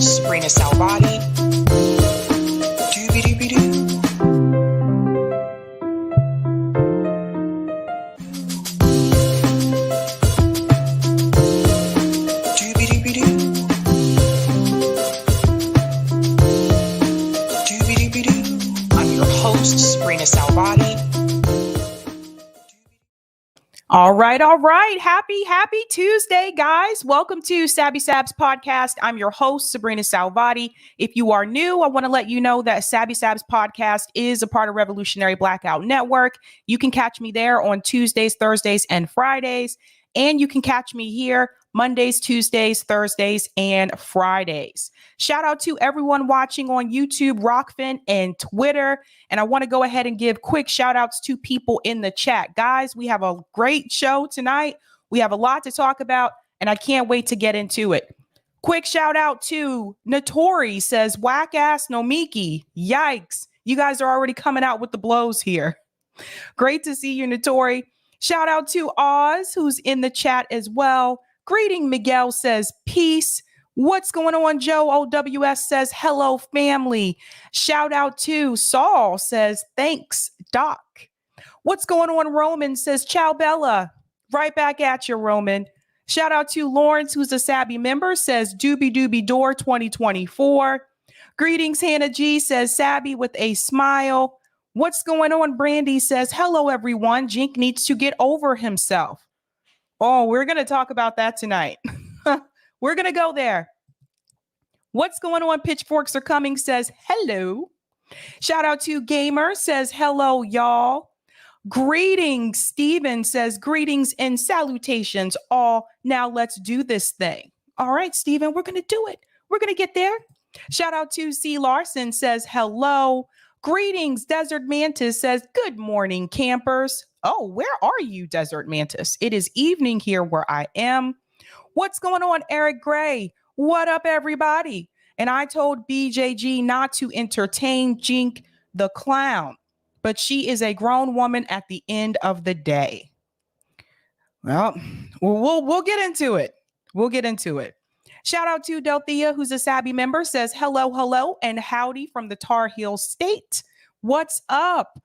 host, Sabrina Salvati. Doobie-doobie-doo. Salvati. All right. Happy Tuesday, guys. Welcome to Sabby Sabs podcast. I'm your host, Sabrina Salvati. If you are new, I want to let you know that Sabby Sabs podcast is a part of Revolutionary Blackout Network. You can catch me there on Tuesdays, Thursdays, and Fridays. And you can catch me here Mondays, Tuesdays, Thursdays, and Fridays. Shout out to everyone watching on YouTube, Rockfin, and Twitter. And I want to go ahead and give quick shout outs to people in the chat. Guys, we have a great show tonight. We have a lot to talk about, and I can't wait to get into it. Quick shout out to Notori, says, whack ass Nomiki. Yikes. You guys are already coming out with the blows here. Great to see you, Notori. Shout out to Oz, who's in the chat as well. Greeting, Miguel says, peace. What's going on, Joe? OWS says, hello, family. Shout out to Saul, says, thanks, Doc. What's going on, Roman, says, ciao, Bella. Right back at you, Roman. Shout out to Lawrence, who's a Sabby member, says, doobie doobie door 2024. Greetings, Hannah G, says, Sabby with a smile. What's going on? Brandy says, hello, everyone. Jink needs to get over himself. Oh, we're going to talk about that tonight. We're going to go there. What's going on? Pitchforks are coming, says, hello. Shout out to Gamer, says, hello, y'all. Greetings, Steven says, greetings and salutations all. Now let's do this thing. All right, Steven, we're going to do it. We're going to get there. Shout out to C. Larson, says, hello. Greetings, Desert Mantis says, good morning, campers. Oh, where are you, Desert Mantis? It is evening here where I am. What's going on, Eric Gray? What up, everybody? And I told BJG not to entertain Jink the clown, but she is a grown woman at the end of the day. Well, we'll get into it. We'll get into it. Shout out to Delthea, who's a Sabby member, says, hello, and howdy from the Tar Heel State. What's up?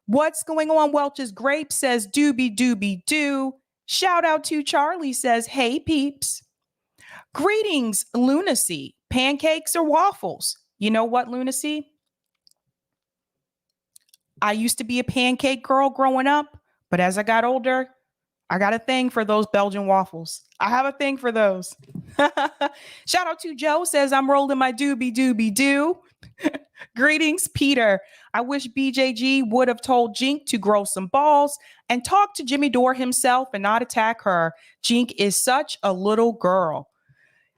What's going on? Welch's Grape says, doobie doobie doo. Shout out to Charlie, says, hey, peeps. Greetings, Lunacy. Pancakes or waffles? You know what, Lunacy? I used to be a pancake girl growing up, but as I got older, I got a thing for those Belgian waffles. I have a thing for those. Shout out to Joe, says, I'm rolling my doobie doobie doo. Greetings, Peter. I wish BJG would have told Jink to grow some balls and talk to Jimmy Dore himself and not attack her. Jink is such a little girl.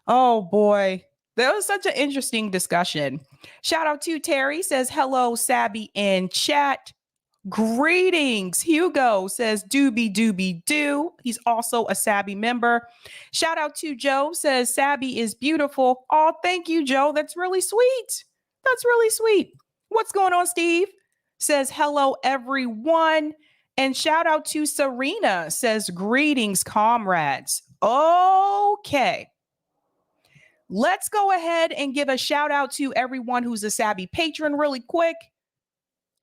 Oh, boy. That was such an interesting discussion. Shout out to Terry, says, hello, Sabby in chat. Greetings. Hugo says, doobie doobie doo. He's also a Sabby member. Shout out to Joe, says, Sabby is beautiful. Oh, thank you, Joe. That's really sweet. That's really sweet. What's going on, Steve? Says, hello, everyone. And shout out to Serena, says, greetings, comrades. Okay. Let's go ahead and give a shout out to everyone who's a Sabby patron really quick.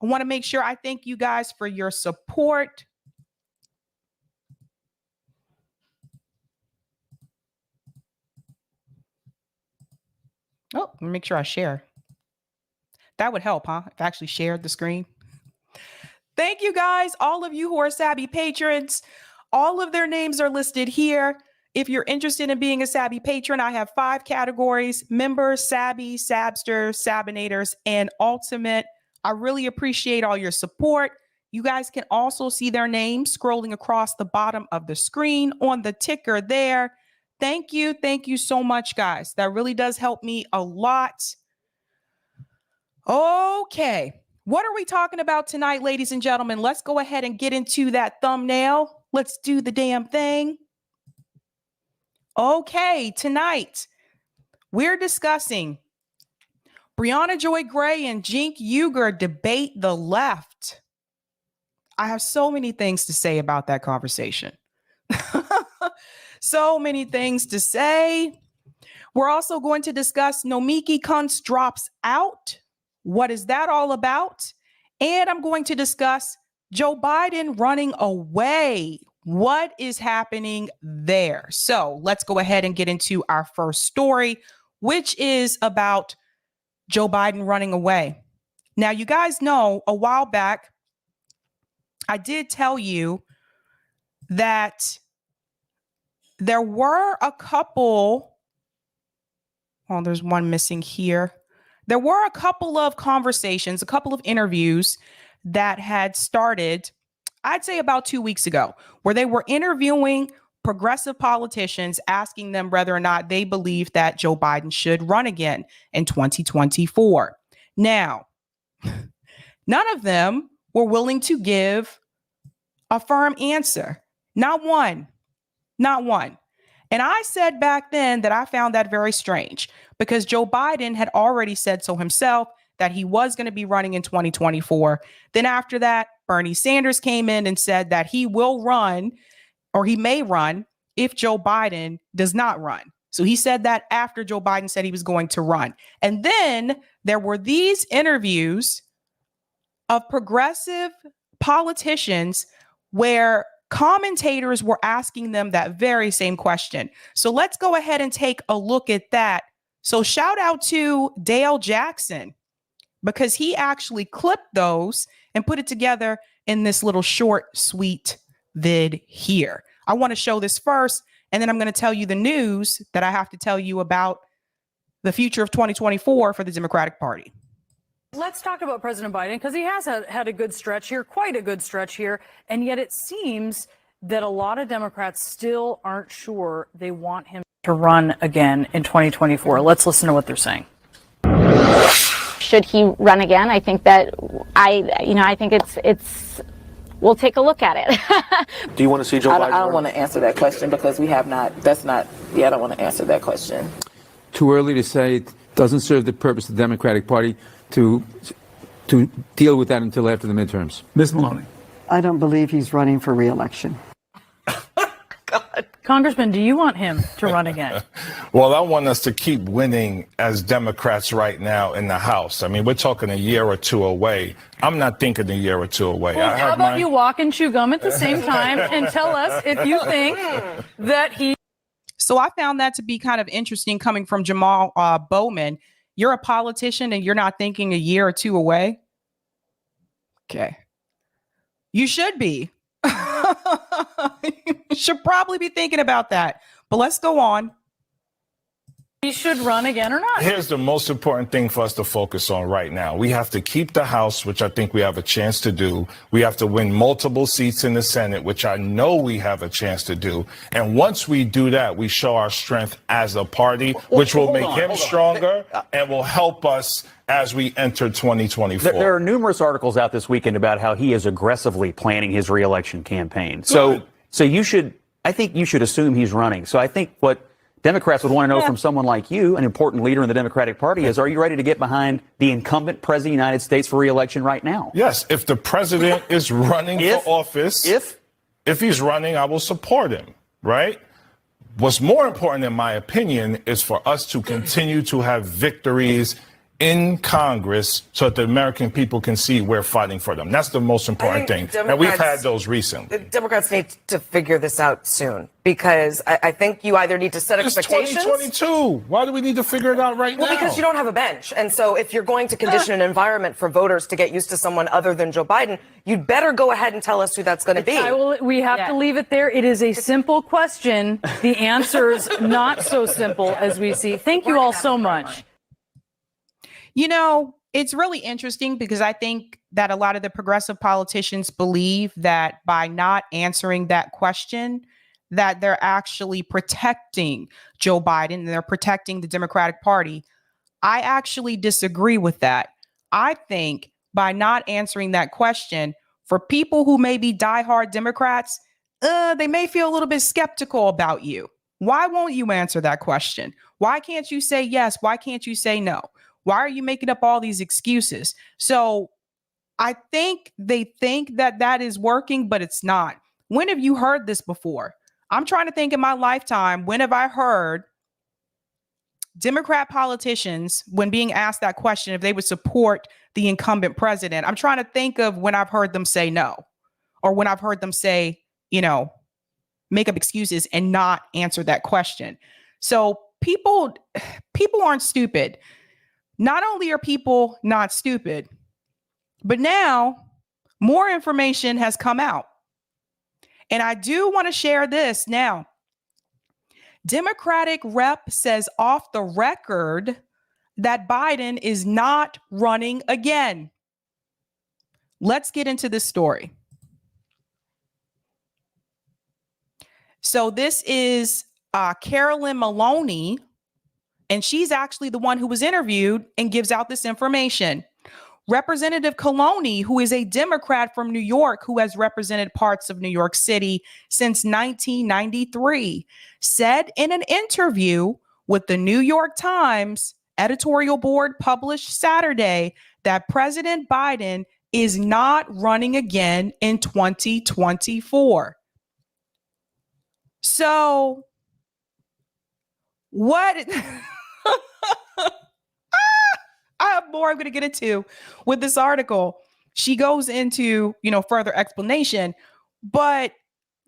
I want to make sure I thank you guys for your support. Oh, let me make sure I share. That would help, huh? If I actually shared the screen. Thank you guys, all of you who are Sabby patrons. All of their names are listed here. If you're interested in being a Sabby patron, I have 5 categories: members, Sabby, Sabsters, Sabinators, and Ultimate. I really appreciate all your support. You guys can also see their names scrolling across the bottom of the screen on the ticker there. Thank you. Thank you so much, guys. That really does help me a lot. Okay. What are we talking about tonight, ladies and gentlemen? Let's go ahead and get into that thumbnail. Let's do the damn thing. Okay, tonight we're discussing Briahna Joy Gray and Cenk Uygur debate the left. I have so many things to say about that conversation. So many things to say. We're also going to discuss Nomiki Konst drops out. What is that all about? And I'm going to discuss Joe Biden running away. What is happening there? So let's go ahead and get into our first story, which is about Joe Biden running away. Now, you guys know a while back, I did tell you that there were a couple. Oh, there's one missing here. There were a couple of conversations, a couple of interviews that had started, I'd say about 2 weeks ago, where they were interviewing progressive politicians, asking them whether or not they believe that Joe Biden should run again in 2024. Now, none of them were willing to give a firm answer. Not one. Not one. And I said back then that I found that very strange because Joe Biden had already said so himself that he was going to be running in 2024. Then after that, Bernie Sanders came in and said that he will run, or he may run, if Joe Biden does not run. So he said that after Joe Biden said he was going to run. And then there were these interviews of progressive politicians where commentators were asking them that very same question. So let's go ahead and take a look at that. So shout out to Dale Jackson, because he actually clipped those and put it together in this little short, sweet vid here. I want to show this first, and then I'm going to tell you the news that I have to tell you about the future of 2024 for the Democratic Party. Let's talk about President Biden, because he has had a good stretch here, quite a good stretch here. And yet it seems that a lot of Democrats still aren't sure they want him to run again in 2024. Let's listen to what they're saying. Should he run again? I think that I think it's we'll take a look at it. Do you want to see Joe Biden? I don't want to answer that question because we have not. I don't want to answer that question. Too early to say. It doesn't serve the purpose of the Democratic Party to deal with that until after the midterms. Ms. Maloney. I don't believe he's running for re-election. Congressman, do you want him to run again? Well, I want us to keep winning as Democrats right now in the House. I mean, we're talking a year or two away. I'm not thinking a year or two away. Well, how about you walk and chew gum at the same time and tell us if you think that he... So I found that to be kind of interesting coming from Jamal Bowman. You're a politician and you're not thinking a year or two away? Okay. You should be. You should probably be thinking about that. But let's go on. He should run again or not? Here's the most important thing for us to focus on right now. We have to keep the House, which I think we have a chance to do. We have to win multiple seats in the Senate, which I know we have a chance to do. And once we do that, we show our strength as a party, which will make him stronger and will help us as we enter 2024. There are numerous articles out this weekend about how he is aggressively planning his reelection campaign. So I think you should assume he's running. So I think what Democrats would want to know from someone like you, an important leader in the Democratic Party, is, are you ready to get behind the incumbent president of the United States for re-election right now? Yes, if the president is running for office, if he's running, I will support him, right? What's more important, in my opinion, is for us to continue to have victories in Congress so that the American people can see we're fighting for them. That's the most important thing. And we've had those recently. Democrats need to figure this out soon, because I think you either need to set expectations. It's 2022. Why do we need to figure it out right now? Well, because you don't have a bench. And so if you're going to condition an environment for voters to get used to someone other than Joe Biden, you'd better go ahead and tell us who that's going to be. We have to leave it there. It is a simple question. The answer's not so simple as we see. Thank you all so much. You know, it's really interesting because I think that a lot of the progressive politicians believe that by not answering that question, that they're actually protecting Joe Biden and they're protecting the Democratic Party. I actually disagree with that. I think by not answering that question, for people who may be diehard Democrats, they may feel a little bit skeptical about you. Why won't you answer that question? Why can't you say yes? Why can't you say no? Why are you making up all these excuses? So I think they think that that is working, but it's not. When have you heard this before? I'm trying to think in my lifetime, when have I heard Democrat politicians, when being asked that question, if they would support the incumbent president, I'm trying to think of when I've heard them say no, or when I've heard them say, make up excuses and not answer that question. So people aren't stupid. Not only are people not stupid, but now more information has come out. And I do want to share this now. Democratic rep says off the record that Biden is not running again. Let's get into this story. So this is Carolyn Maloney, and she's actually the one who was interviewed and gives out this information. Representative Maloney, who is a Democrat from New York, who has represented parts of New York City since 1993, said in an interview with the New York Times editorial board published Saturday that President Biden is not running again in 2024. So what? I have more I'm going to get into with this article. She goes into, further explanation, but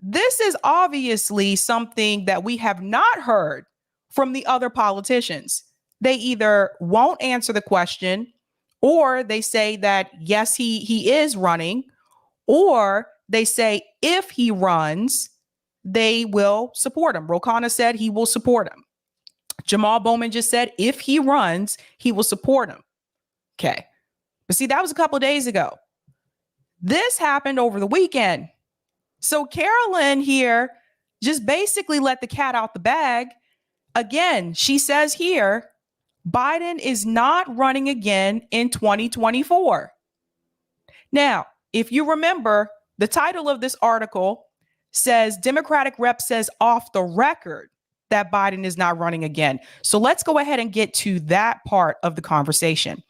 this is obviously something that we have not heard from the other politicians. They either won't answer the question, or they say that, yes, he is running, or they say if he runs, they will support him. Ro Khanna said he will support him. Jamal Bowman just said if he runs, he will support him. Okay. But see, that was a couple of days ago. This happened over the weekend. So Carolyn here just basically let the cat out the bag. Again, she says here, Biden is not running again in 2024. Now, if you remember, the title of this article says Democratic rep says off the record that Biden is not running again. So let's go ahead and get to that part of the conversation.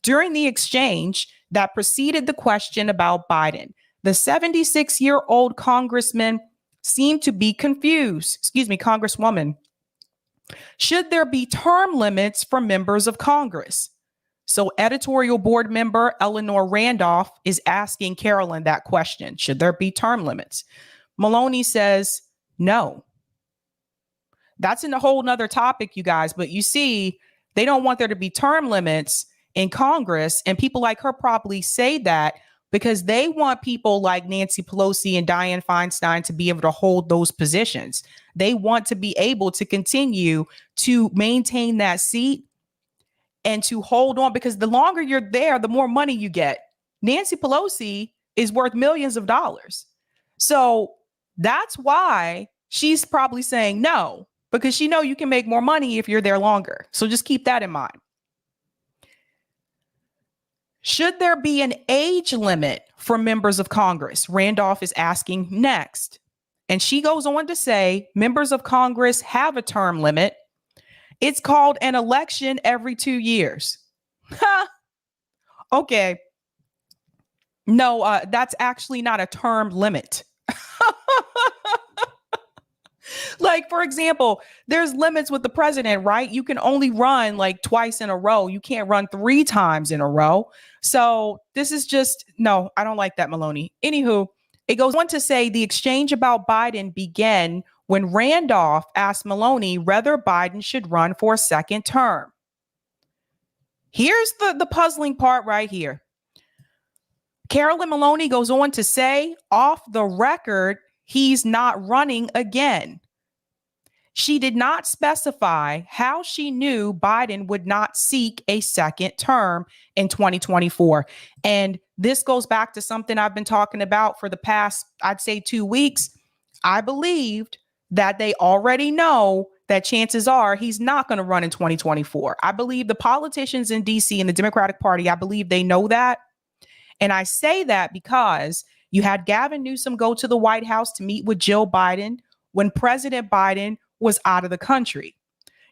During the exchange that preceded the question about Biden, the 76-year-old congressman seemed to be confused. Congresswoman. Should there be term limits for members of Congress? So editorial board member Eleanor Randolph is asking Carolyn that question. Should there be term limits? Maloney says no. That's in a whole nother topic, you guys. But you see, they don't want there to be term limits in Congress. And people like her probably say that because they want people like Nancy Pelosi and Dianne Feinstein to be able to hold those positions. They want to be able to continue to maintain that seat and to hold on, because the longer you're there, the more money you get. Nancy Pelosi is worth millions of dollars. So that's why she's probably saying no, because she knows you can make more money if you're there longer. So just keep that in mind. Should there be an age limit for members of Congress? Randolph is asking next. And she goes on to say members of Congress have a term limit. It's called an election every 2 years. Okay. No, that's actually not a term limit. Like, for example, there's limits with the president, right? You can only run like twice in a row. You can't run 3 times in a row. So this is just, no, I don't like that, Maloney. Anywho, it goes on to say the exchange about Biden began when Randolph asked Maloney whether Biden should run for a second term. Here's the puzzling part right here. Carolyn Maloney goes on to say, off the record, he's not running again. She did not specify how she knew Biden would not seek a second term in 2024. And this goes back to something I've been talking about for the past, I'd say 2 weeks. I believed that they already know that chances are he's not going to run in 2024. I believe the politicians in DC and the Democratic Party, I believe they know that. And I say that because you had Gavin Newsom go to the White House to meet with Jill Biden when President Biden was out of the country.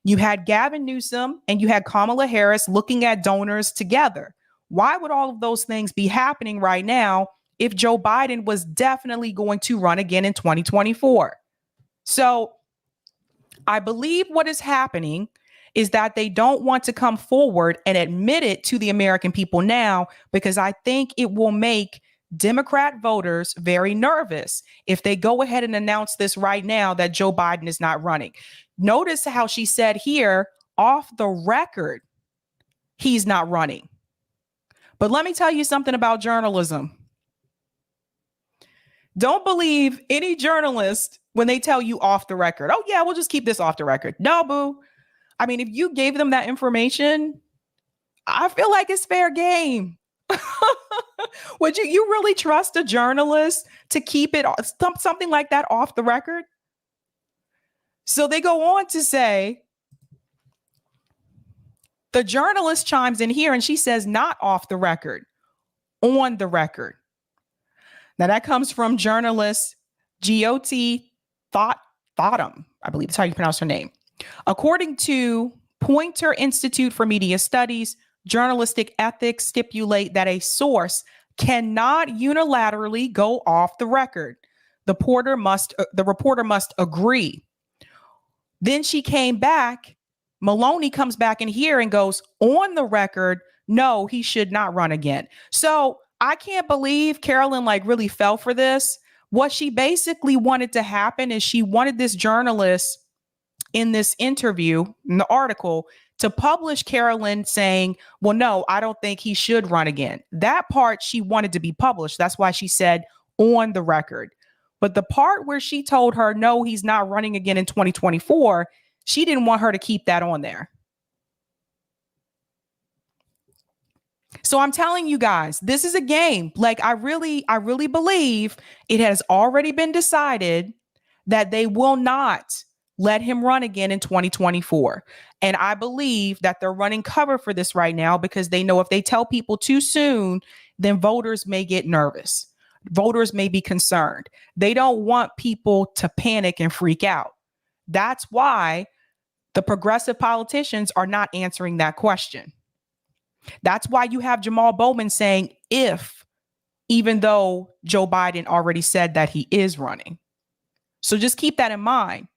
You had Gavin Newsom and you had Kamala Harris looking at donors together. Why would all of those things be happening right now if Joe Biden was definitely going to run again in 2024? So I believe what is happening is that they don't want to come forward and admit it to the American people now, because I think it will make Democrat voters very nervous if they go ahead and announce this right now that Joe Biden is not running. Notice how she said here, off the record, he's not running. But let me tell you something about journalism. Don't believe any journalist when they tell you off the record. Oh, yeah, we'll just keep this off the record. No, boo. I mean, if you gave them that information, I feel like it's fair game. Would you really trust a journalist to keep it something like that off the record? So they go on to say, the journalist chimes in here and she says, not off the record, on the record. Now that comes from journalist GOT Thotham, I believe that's how you pronounce her name. According to Poynter Institute for Media Studies, journalistic ethics stipulate that a source cannot unilaterally go off the record. The reporter must agree. Then she came back. Maloney comes back in here and goes, on the record, no, he should not run again. So I can't believe Carolyn really fell for this. What she basically wanted to happen is she wanted this journalist in this interview, in the article, to publish Carolyn saying, well, no, I don't think he should run again. That part she wanted to be published. That's why she said on the record. But the part where she told her, no, he's not running again in 2024, she didn't want her to keep that on there. So I'm telling you guys, this is a game. I really believe it has already been decided that they will not let him run again in 2024. And I believe that they're running cover for this right now because they know if they tell people too soon, then voters may get nervous. Voters may be concerned. They don't want people to panic and freak out. That's why the progressive politicians are not answering that question. That's why you have Jamal Bowman saying if, even though Joe Biden already said that he is running. So just keep that in mind,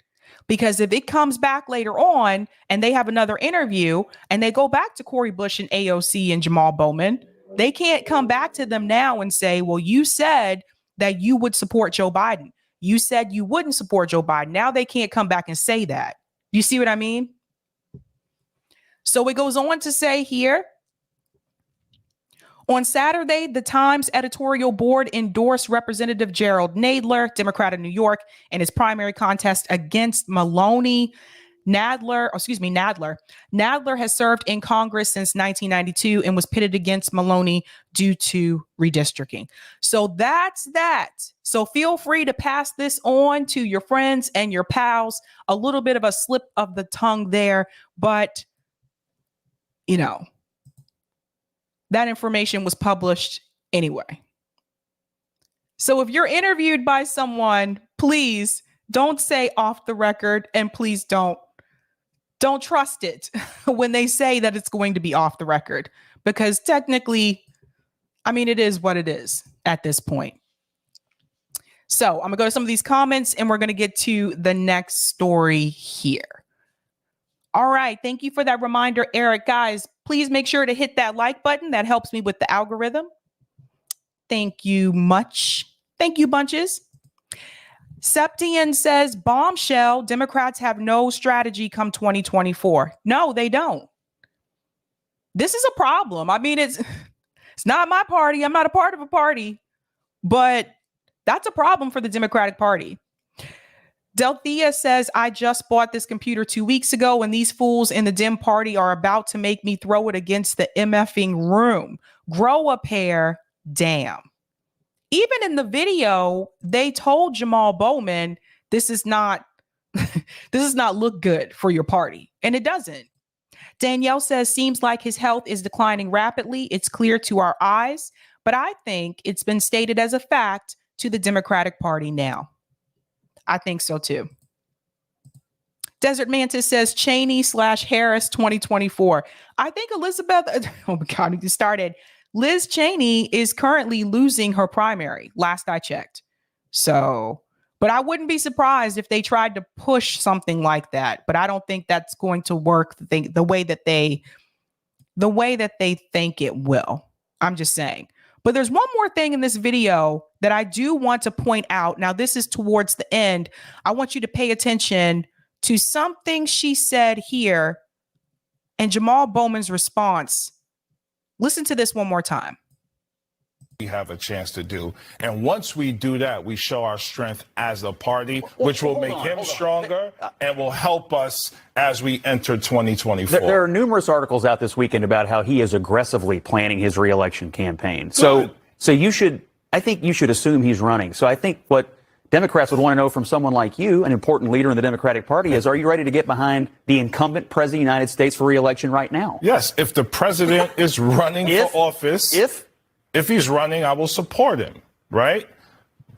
because if it comes back later on and they have another interview and they go back to Cori Bush and AOC and Jamal Bowman, they can't come back to them now and say, well, you said that you would support Joe Biden. You said you wouldn't support Joe Biden. Now they can't come back and say that. You see what I mean? So it goes on to say here, on Saturday, the Times editorial board endorsed Representative Gerald Nadler, Democrat of New York, in his primary contest against Maloney. Nadler has served in Congress since 1992 and was pitted against Maloney due to redistricting. So that's that. So feel free to pass this on to your friends and your pals. A little bit of a slip of the tongue there, but that information was published anyway. So if you're interviewed by someone, please don't say off the record, and please don't trust it when they say that it's going to be off the record, because technically, it is what it is at this point. So I'm gonna go to some of these comments and we're gonna get to the next story here. All right. Thank you for that reminder, Eric. Guys, please make sure to hit that like button. That helps me with the algorithm. Thank you much. Thank you, bunches. Septian says, bombshell, Democrats have no strategy come 2024. No, they don't. This is a problem. It's not my party. I'm not a part of a party, but that's a problem for the Democratic Party. Delthea says, I just bought this computer 2 weeks ago and these fools in the Dem party are about to make me throw it against the MFing room. Grow a pair. Damn. Even in the video, they told Jamal Bowman, this is not look good for your party. And it doesn't. Danielle says, seems like his health is declining rapidly. It's clear to our eyes, but I think it's been stated as a fact to the Democratic Party now. I think so too. Desert Mantis says Cheney/Harris 2024. I think Elizabeth, oh my God, you started. Liz Cheney is currently losing her primary, last I checked. So, But I wouldn't be surprised if they tried to push something like that. But I don't think that's going to work the way that they think it will. I'm just saying. But there's one more thing in this video that I do want to point out. Now, this is towards the end. I want you to pay attention to something she said here and Jamal Bowman's response. Listen to this one more time. We have a chance to do. And once we do that, we show our strength as a party, which will make him stronger and will help us as we enter 2024. There are numerous articles out this weekend about how he is aggressively planning his reelection campaign. So I think you should assume he's running. So I think what Democrats would want to know from someone like you, an important leader in the Democratic Party, is, are you ready to get behind the incumbent president of the United States for reelection right now? Yes, if the president is running for office, if he's running, I will support him, right?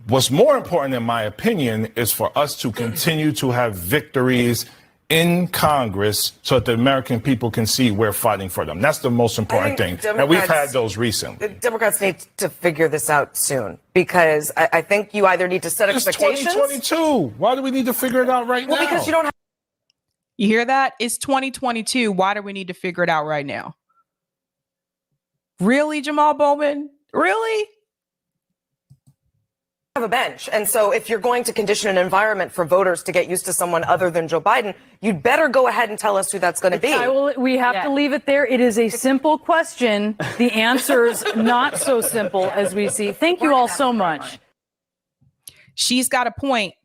What's more important, in my opinion, is for us to continue to have victories in Congress so that the American people can see we're fighting for them. That's the most important thing. And we've had those recently. Democrats need to figure this out soon, because I think you either need to set expectations. It's 2022. Why do we need to figure it out right now? Well, because you don't have. You hear that? It's 2022. Why do we need to figure it out right now? Really, Jamal Bowman? Really? Have a bench. And so if you're going to condition an environment for voters to get used to someone other than Joe Biden, you'd better go ahead and tell us who that's going to be. We have to leave it there. It is a simple question. The answer's not so simple as we see. Thank you all so much. She's got a point.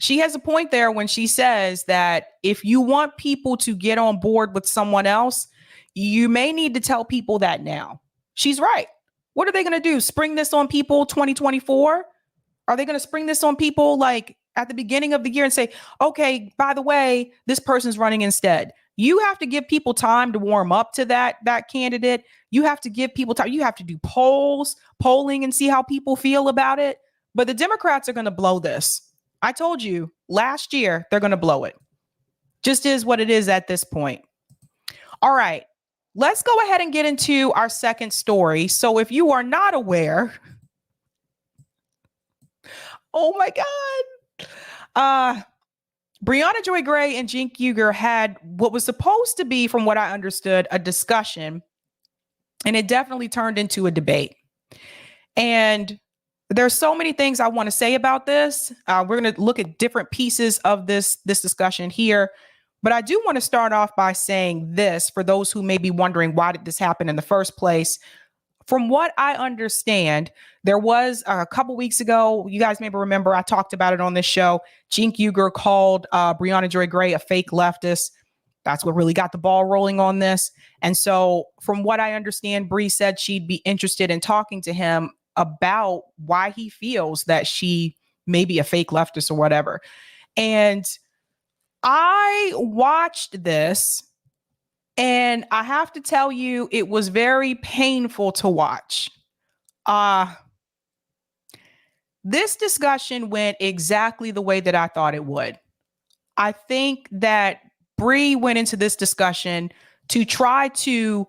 She has a point there when she says that if you want people to get on board with someone else, you may need to tell people that now. She's right. What are they going to do? Spring this on people 2024? Are they going to spring this on people like at the beginning of the year and say, okay, by the way, this person's running instead? You have to give people time to warm up to that candidate. You have to give people time. You have to do polling and see how people feel about it. But the Democrats are going to blow this. I told you last year, they're going to blow it. Just is what it is at this point. All right. Let's go ahead and get into our second story. So if you are not aware, oh my God, Briahna Joy Gray and Cenk Uygur had what was supposed to be, from what I understood, a discussion, and it definitely turned into a debate. And there's so many things I want to say about this. We're going to look at different pieces of this discussion here. But I do want to start off by saying this for those who may be wondering, why did this happen in the first place? From what I understand, there was a couple weeks ago, you guys may remember, I talked about it on this show. Cenk Uygur called Briahna Joy Gray a fake leftist. That's what really got the ball rolling on this. And so from what I understand, Bree said she'd be interested in talking to him about why he feels that she may be a fake leftist or whatever. And I watched this, and I have to tell you, it was very painful to watch. This discussion went exactly the way that I thought it would. I think that Bree went into this discussion to try to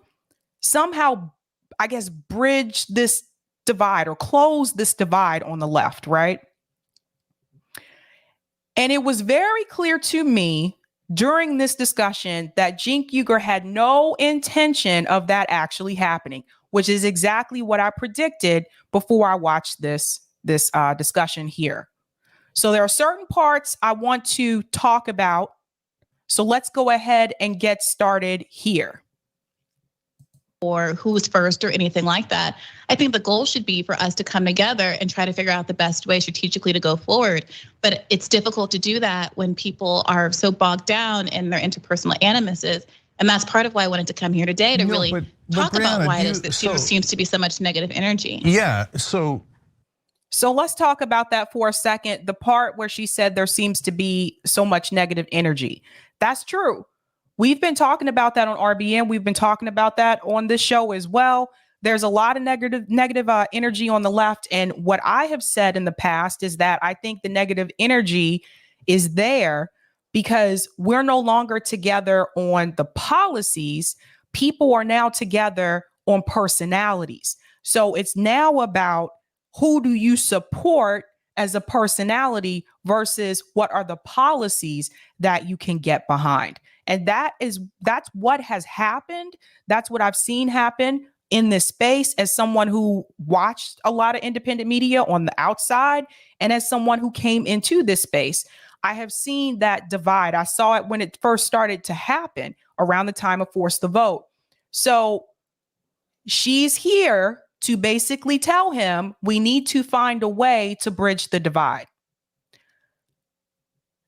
somehow, I guess, bridge this divide or close this divide on the left, right? And it was very clear to me during this discussion that Cenk Uygur had no intention of that actually happening, which is exactly what I predicted before I watched this discussion here. So there are certain parts I want to talk about. So let's go ahead and get started here. Or who's first or anything like that. I think the goal should be for us to come together and try to figure out the best way strategically to go forward. But it's difficult to do that when people are so bogged down in their interpersonal animuses. And that's part of why I wanted to come here today to really talk about why it is that there seems to be so much negative energy. Yeah, So let's talk about that for a second. The part where she said there seems to be so much negative energy. That's true. We've been talking about that on RBN. We've been talking about that on this show as well. There's a lot of negative energy on the left. And what I have said in the past is that I think the negative energy is there because we're no longer together on the policies. People are now together on personalities. So it's now about who do you support as a personality versus what are the policies that you can get behind. And that's what has happened. That's what I've seen happen in this space as someone who watched a lot of independent media on the outside and as someone who came into this space. I have seen that divide. I saw it when it first started to happen around the time of Force the Vote. So she's here to basically tell him we need to find a way to bridge the divide.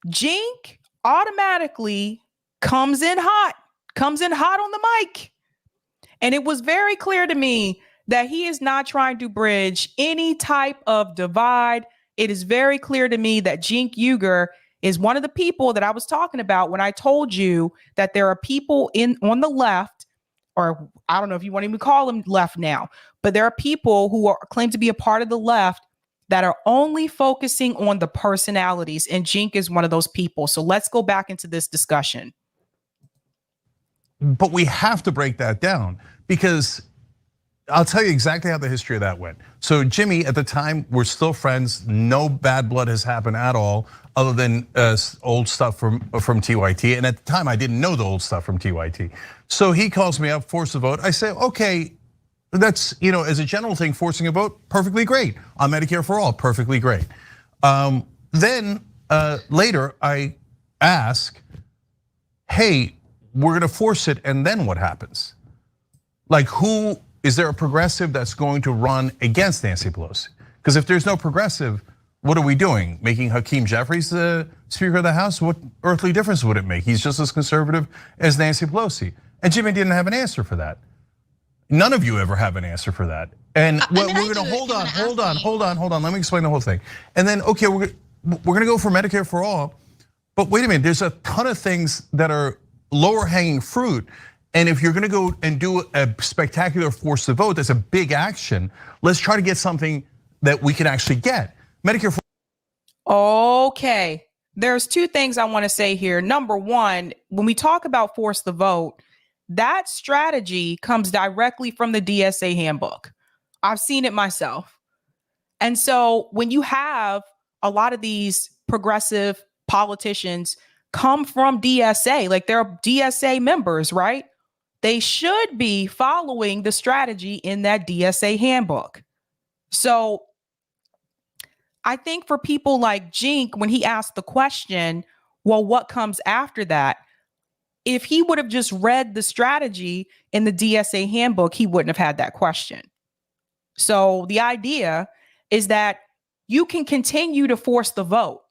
Cenk automatically comes in hot on the mic. And it was very clear to me that he is not trying to bridge any type of divide. It is very clear to me that Cenk Uygur is one of the people that I was talking about when I told you that there are people on the left, or I don't know if you want to even call them left now, but there are people who claim to be a part of the left that are only focusing on the personalities, and Cenk is one of those people. So let's go back into this discussion. But we have to break that down, because I'll tell you exactly how the history of that went. So Jimmy, at the time, we're still friends. No bad blood has happened at all, other than old stuff from TYT. And at the time, I didn't know the old stuff from TYT. So he calls me up, force a vote. I say, okay, that's, as a general thing, forcing a vote, perfectly great. On Medicare for all, perfectly great. Then later, I ask, hey, we're gonna force it, and then what happens? Like, who, is there a progressive that's going to run against Nancy Pelosi? Because if there's no progressive, what are we doing? Making Hakeem Jeffries the Speaker of the House? What earthly difference would it make? He's just as conservative as Nancy Pelosi. And Jimmy didn't have an answer for that. None of you ever have an answer for that. And we're gonna hold on. Let me explain the whole thing. And then, okay, we're gonna go for Medicare for all. But wait a minute, there's a ton of things that are lower hanging fruit. And if you're gonna go and do a spectacular force the vote, that's a big action. Let's try to get something that we can actually get. Medicare for Okay, there's two things I wanna say here. Number one, when we talk about force the vote, that strategy comes directly from the DSA handbook. I've seen it myself. And so when you have a lot of these progressive politicians come from DSA, like they're DSA members, right? They should be following the strategy in that DSA handbook. So I think for people like Cenk, when he asked the question, well, what comes after that? If he would have just read the strategy in the DSA handbook, he wouldn't have had that question. So the idea is that you can continue to force the vote.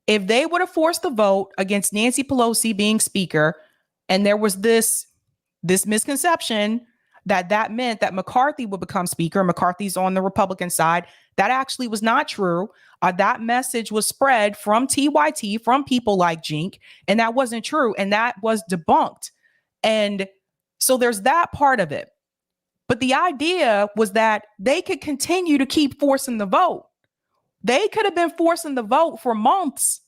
If they would have forced the vote against Nancy Pelosi being speaker, and there was this misconception that meant that McCarthy would become speaker, McCarthy's on the Republican side, that actually was not true. That message was spread from TYT, from people like Cenk, and that wasn't true, and that was debunked. And so there's that part of it. But the idea was that they could continue to keep forcing the vote. They could have been forcing the vote for months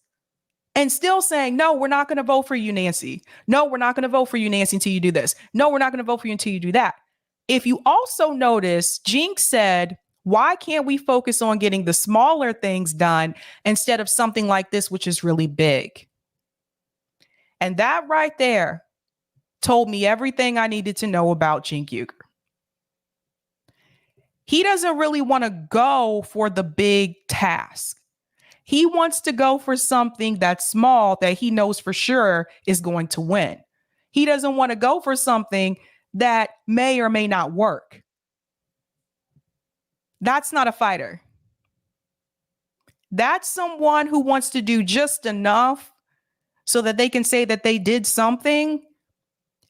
and still saying, no, we're not going to vote for you, Nancy. No, we're not going to vote for you, Nancy, until you do this. No, we're not going to vote for you until you do that. If you also notice, Cenk said, why can't we focus on getting the smaller things done instead of something like this, which is really big? And that right there told me everything I needed to know about Cenk Uygur. He doesn't really want to go for the big task. He wants to go for something that's small that he knows for sure is going to win. He doesn't want to go for something that may or may not work. That's not a fighter. That's someone who wants to do just enough so that they can say that they did something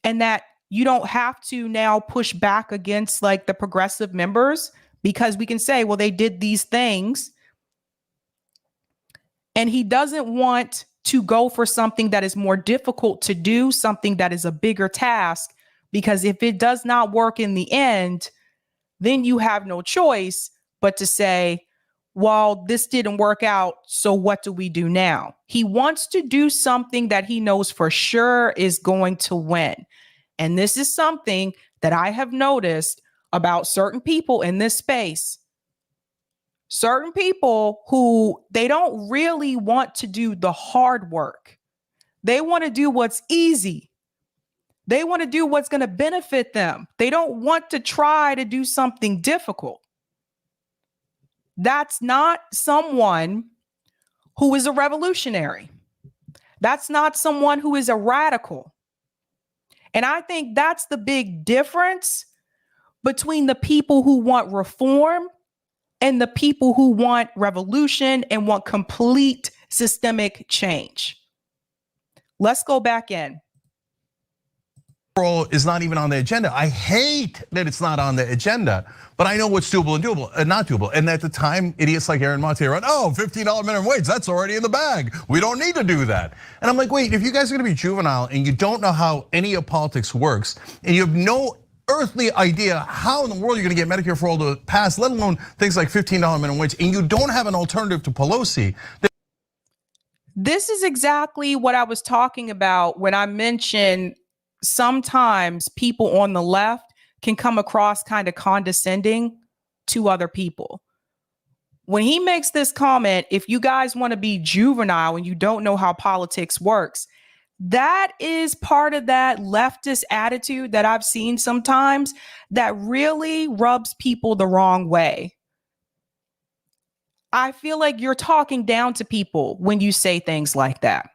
and that you don't have to now push back against like the progressive members, because we can say, well, they did these things. And he doesn't want to go for something that is more difficult to do, something that is a bigger task, because if it does not work in the end, then you have no choice but to say, well, this didn't work out, so what do we do now? He wants to do something that he knows for sure is going to win. And this is something that I have noticed about certain people in this space. Certain people who they don't really want to do the hard work. They want to do what's easy. They want to do what's going to benefit them. They don't want to try to do something difficult. That's not someone who is a revolutionary. That's not someone who is a radical. And I think that's the big difference between the people who want reform and the people who want revolution and want complete systemic change. Let's go back in. Is not even on the agenda. I hate that it's not on the agenda, but I know what's doable and doable and not doable. And at the time, idiots like Aaron Monte are oh, $15 minimum wage, that's already in the bag. We don't need to do that. And I'm like, wait, if you guys are gonna be juvenile and you don't know how any of politics works, and you have no earthly idea how in the world you're gonna get Medicare for all to pass, let alone things like $15 minimum wage, and you don't have an alternative to Pelosi. This is exactly what I was talking about when I mentioned sometimes people on the left can come across kind of condescending to other people. When he makes this comment, if you guys want to be juvenile and you don't know how politics works, that is part of that leftist attitude that I've seen sometimes that really rubs people the wrong way. I feel like you're talking down to people when you say things like that.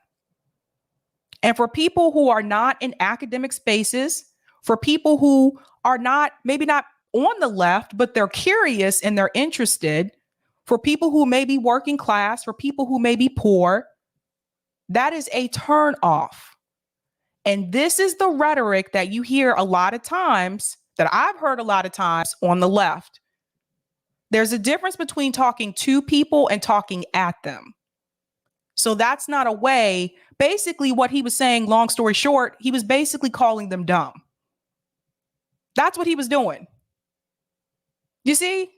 And for people who are not in academic spaces, for people who are not, maybe not on the left, but they're curious and they're interested, for people who may be working class, for people who may be poor, that is a turn off. And this is the rhetoric that you hear a lot of times, that I've heard a lot of times on the left. There's a difference between talking to people and talking at them. So that's not a way. Basically, what he was saying, long story short, he was basically calling them dumb. That's what he was doing. You see?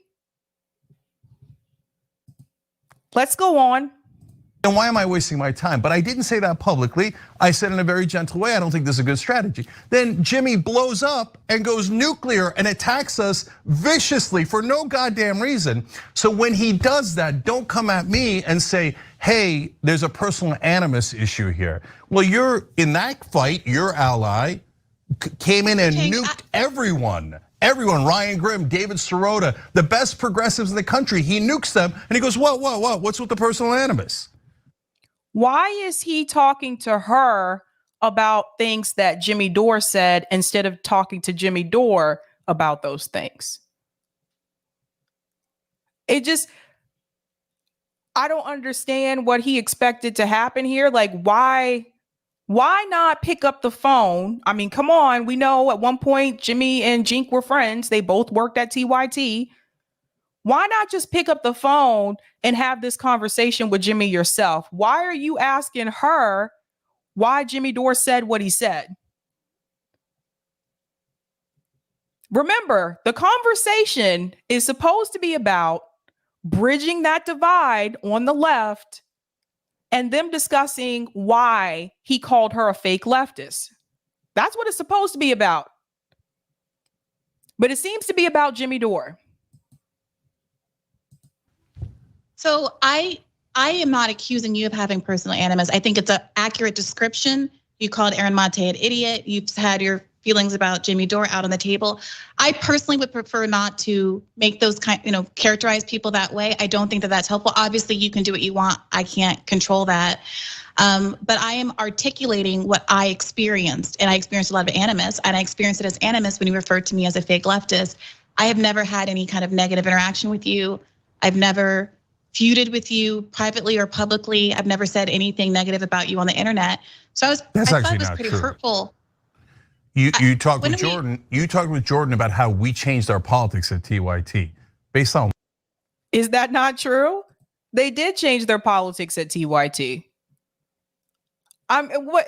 Let's go on. And why am I wasting my time? But I didn't say that publicly. I said in a very gentle way, I don't think this is a good strategy. Then Jimmy blows up and goes nuclear and attacks us viciously for no goddamn reason. So when he does that, don't come at me and say, hey, there's a personal animus issue here. Well, you're in that fight, your ally came in and nuked everyone. Everyone, Ryan Grimm, David Sirota, the best progressives in the country. He nukes them and he goes, what? What's with the personal animus? Why is he talking to her about things that Jimmy Dore said instead of talking to Jimmy Dore about those things? I don't understand what he expected to happen here. Like, why not pick up the phone? I mean, come on. We know at one point Jimmy and Cenk were friends. They both worked at TYT. Why not just pick up the phone and have this conversation with Jimmy yourself? Why are you asking her why Jimmy Dore said what he said? Remember, the conversation is supposed to be about bridging that divide on the left and them discussing why he called her a fake leftist. That's what it's supposed to be about. But it seems to be about Jimmy Dore. So I am not accusing you of having personal animus. I think it's an accurate description. You called Aaron Monte an idiot. You've had your feelings about Jimmy Dore out on the table. I personally would prefer not to make those characterize people that way. I don't think that that's helpful. Obviously, you can do what you want. I can't control that. But I am articulating what I experienced, and I experienced a lot of animus, and I experienced it as animus when you referred to me as a fake leftist. I have never had any kind of negative interaction with you. I've never feuded with you privately or publicly. I've never said anything negative about you on the internet. So I thought it was pretty hurtful. You talked with Jordan. You talked with Jordan about how we changed our politics at TYT based on. Is that not true? They did change their politics at TYT. What?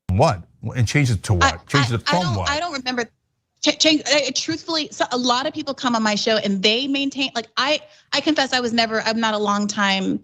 What? And change it to what? Change it from what? I don't remember. Truthfully, so a lot of people come on my show and they maintain, like I confess I'm not a long time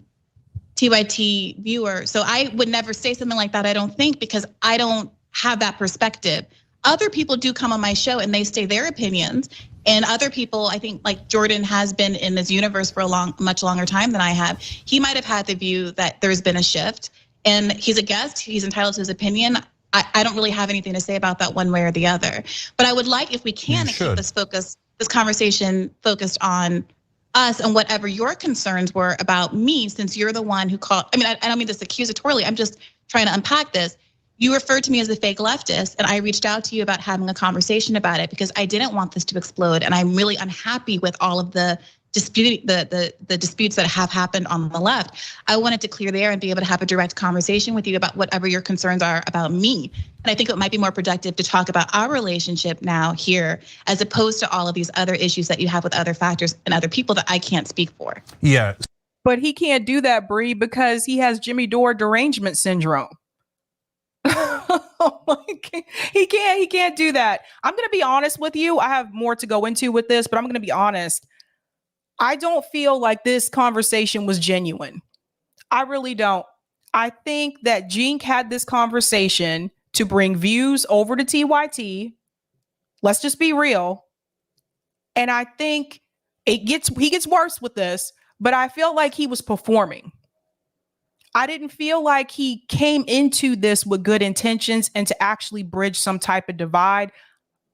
TYT viewer. So I would never say something like that, I don't think, because I don't have that perspective. other people do come on my show and they say their opinions. And other people, I think like Jordan has been in this universe for a much longer time than I have. He might have had the view that there's been a shift, and he's a guest, he's entitled to his opinion. I don't really have anything to say about that one way or the other. But I would like, if we can, to keep this conversation focused on us and whatever your concerns were about me, since you're the one who called. I mean, I don't mean this accusatorily, I'm just trying to unpack this. You referred to me as a fake leftist, and I reached out to you about having a conversation about it because I didn't want this to explode, and I'm really unhappy with all of the disputes that have happened on the left. I wanted to clear the air and be able to have a direct conversation with you about whatever your concerns are about me. And I think it might be more productive to talk about our relationship now here, as opposed to all of these other issues that you have with other factors and other people that I can't speak for. Yeah. But he can't do that, Bree, because he has Jimmy Dore derangement syndrome. He can't do that. I'm going to be honest with you. I have more to go into with this, but I'm going to be honest. I don't feel like this conversation was genuine. I really don't. I think that Cenk had this conversation to bring views over to TYT. Let's just be real. And I think he gets worse with this, but I feel like he was performing. I didn't feel like he came into this with good intentions and to actually bridge some type of divide.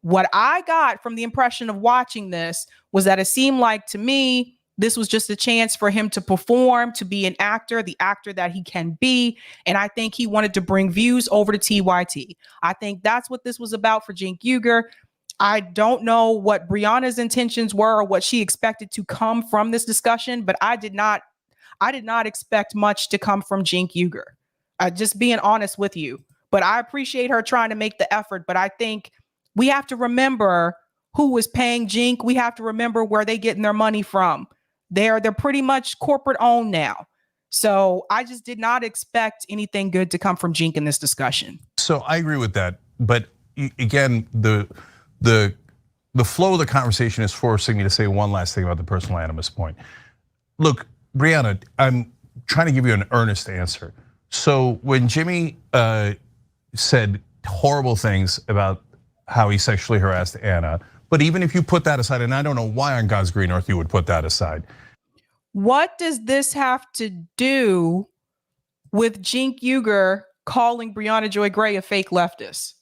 What I got from the impression of watching this was that it seemed like, to me, this was just a chance for him to perform, to be an actor, the actor that he can be. And I think he wanted to bring views over to TYT. I think that's what this was about for Cenk Uygur. I don't know what Briahna's intentions were or what she expected to come from this discussion, but I did not expect much to come from Cenk Uygur. Just being honest with you. But I appreciate her trying to make the effort. But I think we have to remember who is paying Cenk. We have to remember where they're getting their money from. They're pretty much corporate owned now. So I just did not expect anything good to come from Cenk in this discussion. So I agree with that. But again, the flow of the conversation is forcing me to say one last thing about the personal animus point. Look, Briahna, I'm trying to give you an earnest answer. So when Jimmy said horrible things about how he sexually harassed Anna, but even if you put that aside, and I don't know why on God's green earth you would put that aside. What does this have to do with Cenk Uygur calling Briahna Joy Gray a fake leftist?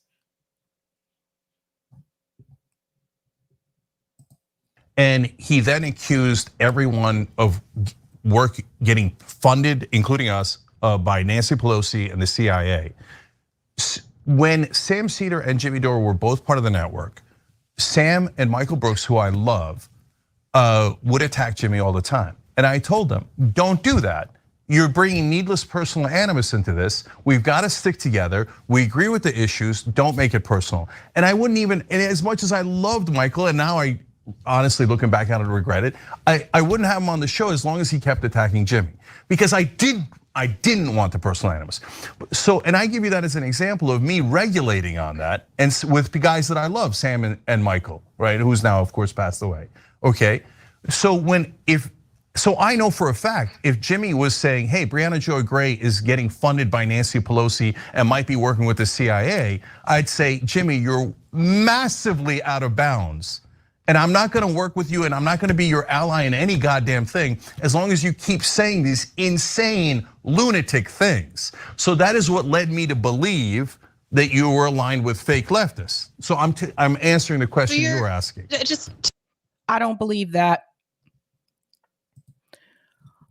And he then accused everyone of work getting funded, including us, by Nancy Pelosi and the CIA. When Sam Cedar and Jimmy Dore were both part of the network, Sam and Michael Brooks, who I love, would attack Jimmy all the time. And I told them, don't do that. You're bringing needless personal animus into this. We've got to stick together. We agree with the issues. Don't make it personal. And I wouldn't even, and as much as I loved Michael, and now I honestly, looking back on it, regret it. I wouldn't have him on the show as long as he kept attacking Jimmy, because I didn't want the personal animus. So, and I give you that as an example of me regulating on that, and with the guys that I love, Sam and Michael, right? Who's now, of course, passed away. Okay, so so I know for a fact if Jimmy was saying, hey, Briahna Joy Gray is getting funded by Nancy Pelosi and might be working with the CIA, I'd say, Jimmy, you're massively out of bounds. And I'm not gonna work with you, and I'm not gonna be your ally in any goddamn thing as long as you keep saying these insane, lunatic things. So that is what led me to believe that you were aligned with fake leftists. So I'm answering the question you were asking. I don't believe that.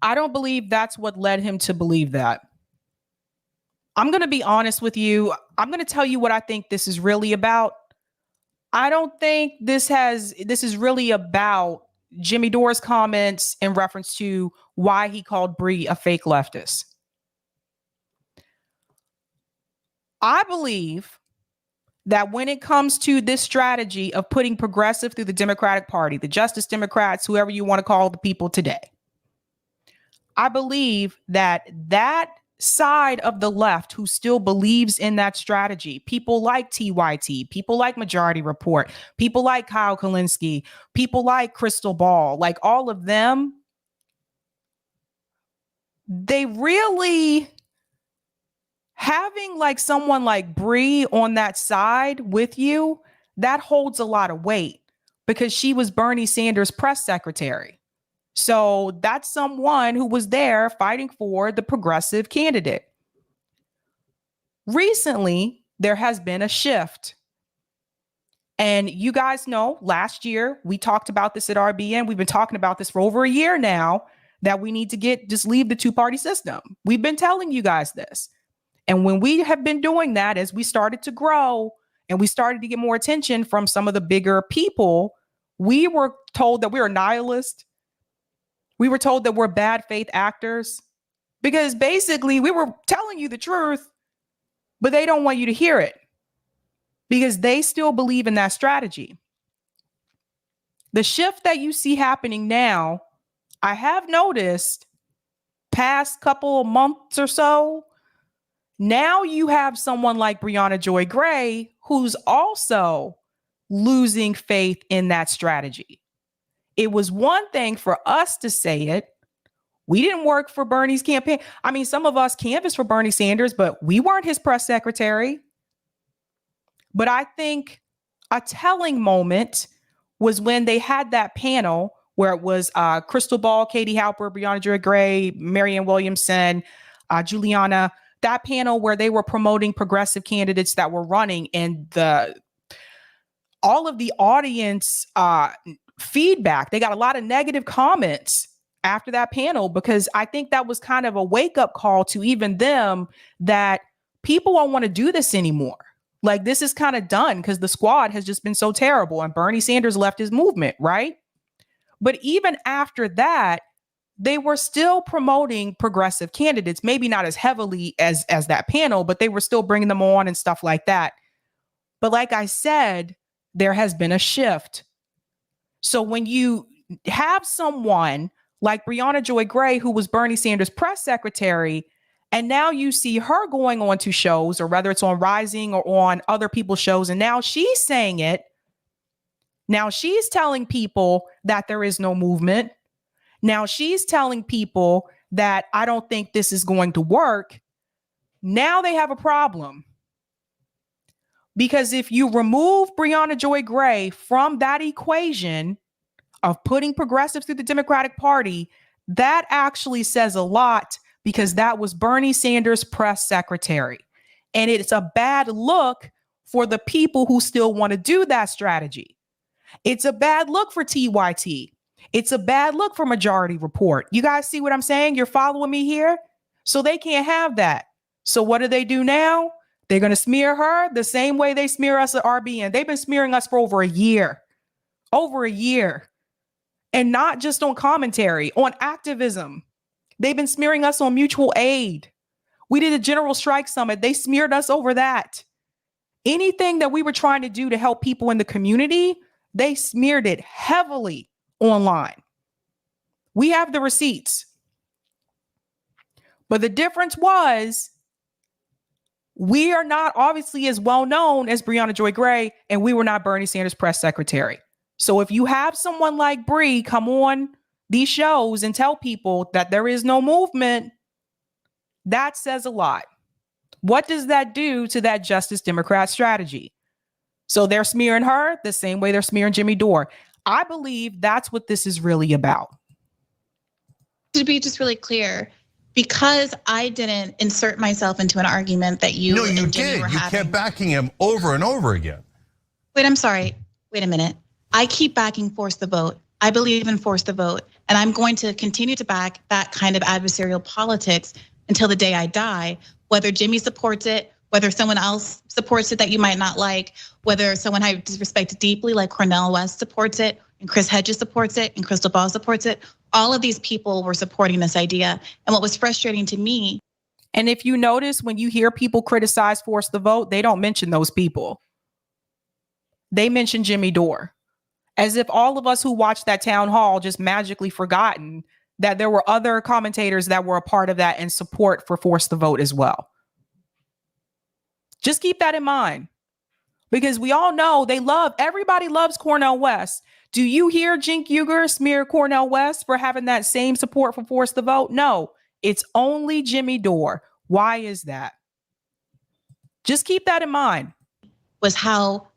I don't believe that's what led him to believe that. I'm gonna be honest with you. I'm gonna tell you what I think this is really about. I don't think this is really about Jimmy Dore's comments in reference to why he called Bree a fake leftist. I believe that when it comes to this strategy of putting progressive through the Democratic Party, the Justice Democrats, whoever you want to call the people today, I believe that side of the left who still believes in that strategy, people like TYT, people like Majority Report, people like Kyle Kulinski, people like Crystal Ball, like all of them, they really having like someone like Bree on that side with you, that holds a lot of weight because she was Bernie Sanders' press secretary. So that's someone who was there fighting for the progressive candidate. Recently, there has been a shift. And you guys know last year we talked about this at RBN. We've been talking about this for over a year now, that we need to just leave the two-party system. We've been telling you guys this. And when we have been doing that, as we started to grow and we started to get more attention from some of the bigger people, we were told that we were nihilists. We were told that we're bad faith actors because basically we were telling you the truth, but they don't want you to hear it because they still believe in that strategy. The shift that you see happening now, I have noticed past couple of months or so, now you have someone like Briahna Joy Gray who's also losing faith in that strategy. It was one thing for us to say it. We didn't work for Bernie's campaign. I mean, some of us canvassed for Bernie Sanders, but we weren't his press secretary. But I think a telling moment was when they had that panel where it was Crystal Ball, Katie Halper, Briahna Joy Gray, Marianne Williamson, Juliana, that panel where they were promoting progressive candidates that were running, and all of the audience feedback, they got a lot of negative comments after that panel, because I think that was kind of a wake-up call to even them that people won't want to do this anymore. Like, this is kind of done because the squad has just been so terrible and Bernie Sanders left his movement, right? But even after that, they were still promoting progressive candidates, maybe not as heavily as that panel, but they were still bringing them on and stuff like that. But like I said, there has been a shift. So when you have someone like Briahna Joy Gray, who was Bernie Sanders' press secretary, and now you see her going on to shows, or whether it's on Rising or on other people's shows, and now she's saying it. Now she's telling people that there is no movement. Now she's telling people that I don't think this is going to work. Now they have a problem. Because if you remove Briahna Joy Gray from that equation of putting progressives through the Democratic Party, that actually says a lot, because that was Bernie Sanders' press secretary. And it's a bad look for the people who still want to do that strategy. It's a bad look for TYT. It's a bad look for Majority Report. You guys see what I'm saying? You're following me here? So they can't have that. So what do they do now? They're going to smear her the same way they smear us at RBN. They've been smearing us for over a year. Over a year. And not just on commentary, on activism. They've been smearing us on mutual aid. We did a General Strike Summit. They smeared us over that. Anything that we were trying to do to help people in the community, they smeared it heavily online. We have the receipts. But the difference was, we are not obviously as well known as Briahna Joy Gray, and we were not Bernie Sanders' press secretary. So if you have someone like Bree come on these shows and tell people that there is no movement, that says a lot. What does that do to that Justice Democrat strategy? So they're smearing her the same way they're smearing Jimmy Dore. I believe that's what this is really about. To be just really clear, because I didn't insert myself into an argument that you No, you and Jimmy did. were You having. kept backing him over and over again. Wait, I'm sorry. Wait a minute. I keep backing Force the Vote. I believe in Force the Vote. And I'm going to continue to back that kind of adversarial politics until the day I die, whether Jimmy supports it, whether someone else supports it that you might not like, whether someone I disrespect deeply like Cornel West supports it, and Chris Hedges supports it, and Crystal Ball supports it. All of these people were supporting this idea. And what was frustrating to me. And if you notice, when you hear people criticize Force the Vote, they don't mention those people. They mention Jimmy Dore. As if all of us who watched that town hall just magically forgotten that there were other commentators that were a part of that and support for Force the Vote as well. Just keep that in mind, because we all know everybody loves Cornel West. Do you hear Cenk Uygur smear Cornel West for having that same support for Force the Vote? No, it's only Jimmy Dore. Why is that? Just keep that in mind. Was how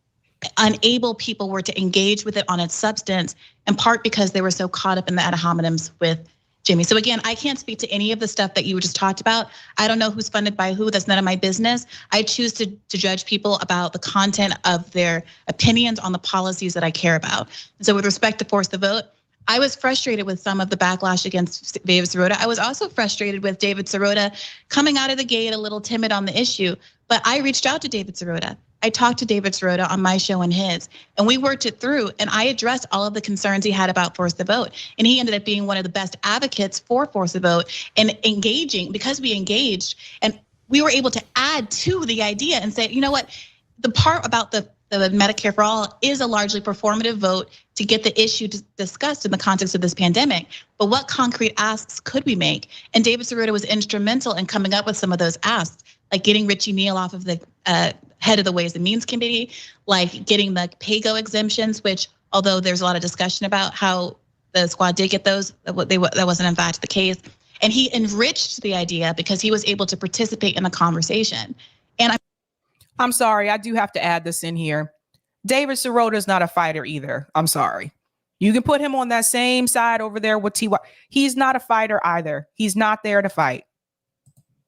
unable people were to engage with it on its substance, in part because they were so caught up in the ad hominems with Jimmy. So again, I can't speak to any of the stuff that you just talked about. I don't know who's funded by who. That's none of my business. I choose to judge people about the content of their opinions on the policies that I care about. And so with respect to force the vote, I was frustrated with some of the backlash against David Sirota. I was also frustrated with David Sirota coming out of the gate a little timid on the issue, but I reached out to David Sirota. I talked to David Sirota on my show and his, and we worked it through, and I addressed all of the concerns he had about force the vote. And he ended up being one of the best advocates for force the vote and engaging, because we engaged and we were able to add to the idea and say, you know what, the part about the Medicare for All is a largely performative vote to get the issue discussed in the context of this pandemic. But what concrete asks could we make? And David Sirota was instrumental in coming up with some of those asks, like getting Richie Neal off of the head of the Ways and Means Committee, like getting the PAYGO exemptions, which although there's a lot of discussion about how the squad did get those, that wasn't in fact the case. And he enriched the idea because he was able to participate in the conversation. And I'm sorry, I do have to add this in here. David Sirota is not a fighter either. I'm sorry. You can put him on that same side over there with TY. He's not a fighter either. He's not there to fight.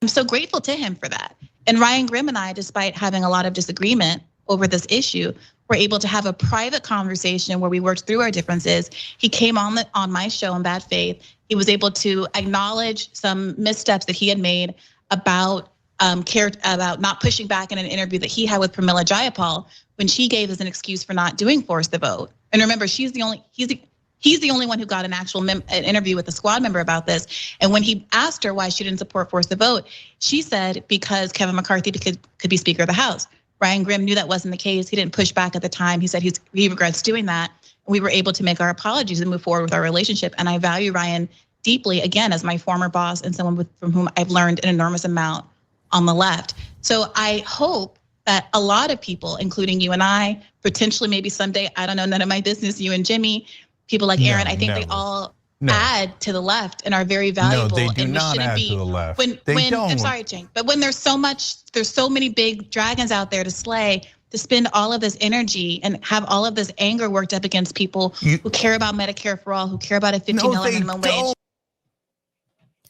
I'm so grateful to him for that. And Ryan Grimm and I, despite having a lot of disagreement over this issue, were able to have a private conversation where we worked through our differences. He came on my show in bad faith. He was able to acknowledge some missteps that he had made about not pushing back in an interview that he had with Pramila Jayapal when she gave as an excuse for not doing force the vote. And remember, he's the only one who got an actual an interview with a squad member about this. And when he asked her why she didn't support force the vote, she said because Kevin McCarthy could be Speaker of the House. Ryan Grimm knew that wasn't the case. He didn't push back at the time. He said he regrets doing that. And we were able to make our apologies and move forward with our relationship. And I value Ryan deeply, again, as my former boss and someone from whom I've learned an enormous amount on the left. So I hope that a lot of people, including you and I, potentially maybe someday, I don't know, none of my business, you and Jimmy, people like Aaron, I think they all add to the left and are very valuable. No, they do and not add to the left. They don't. I'm sorry, Cenk, but when there's so many big dragons out there to slay, to spend all of this energy and have all of this anger worked up against people who care about Medicare for all, who care about a $15 minimum wage.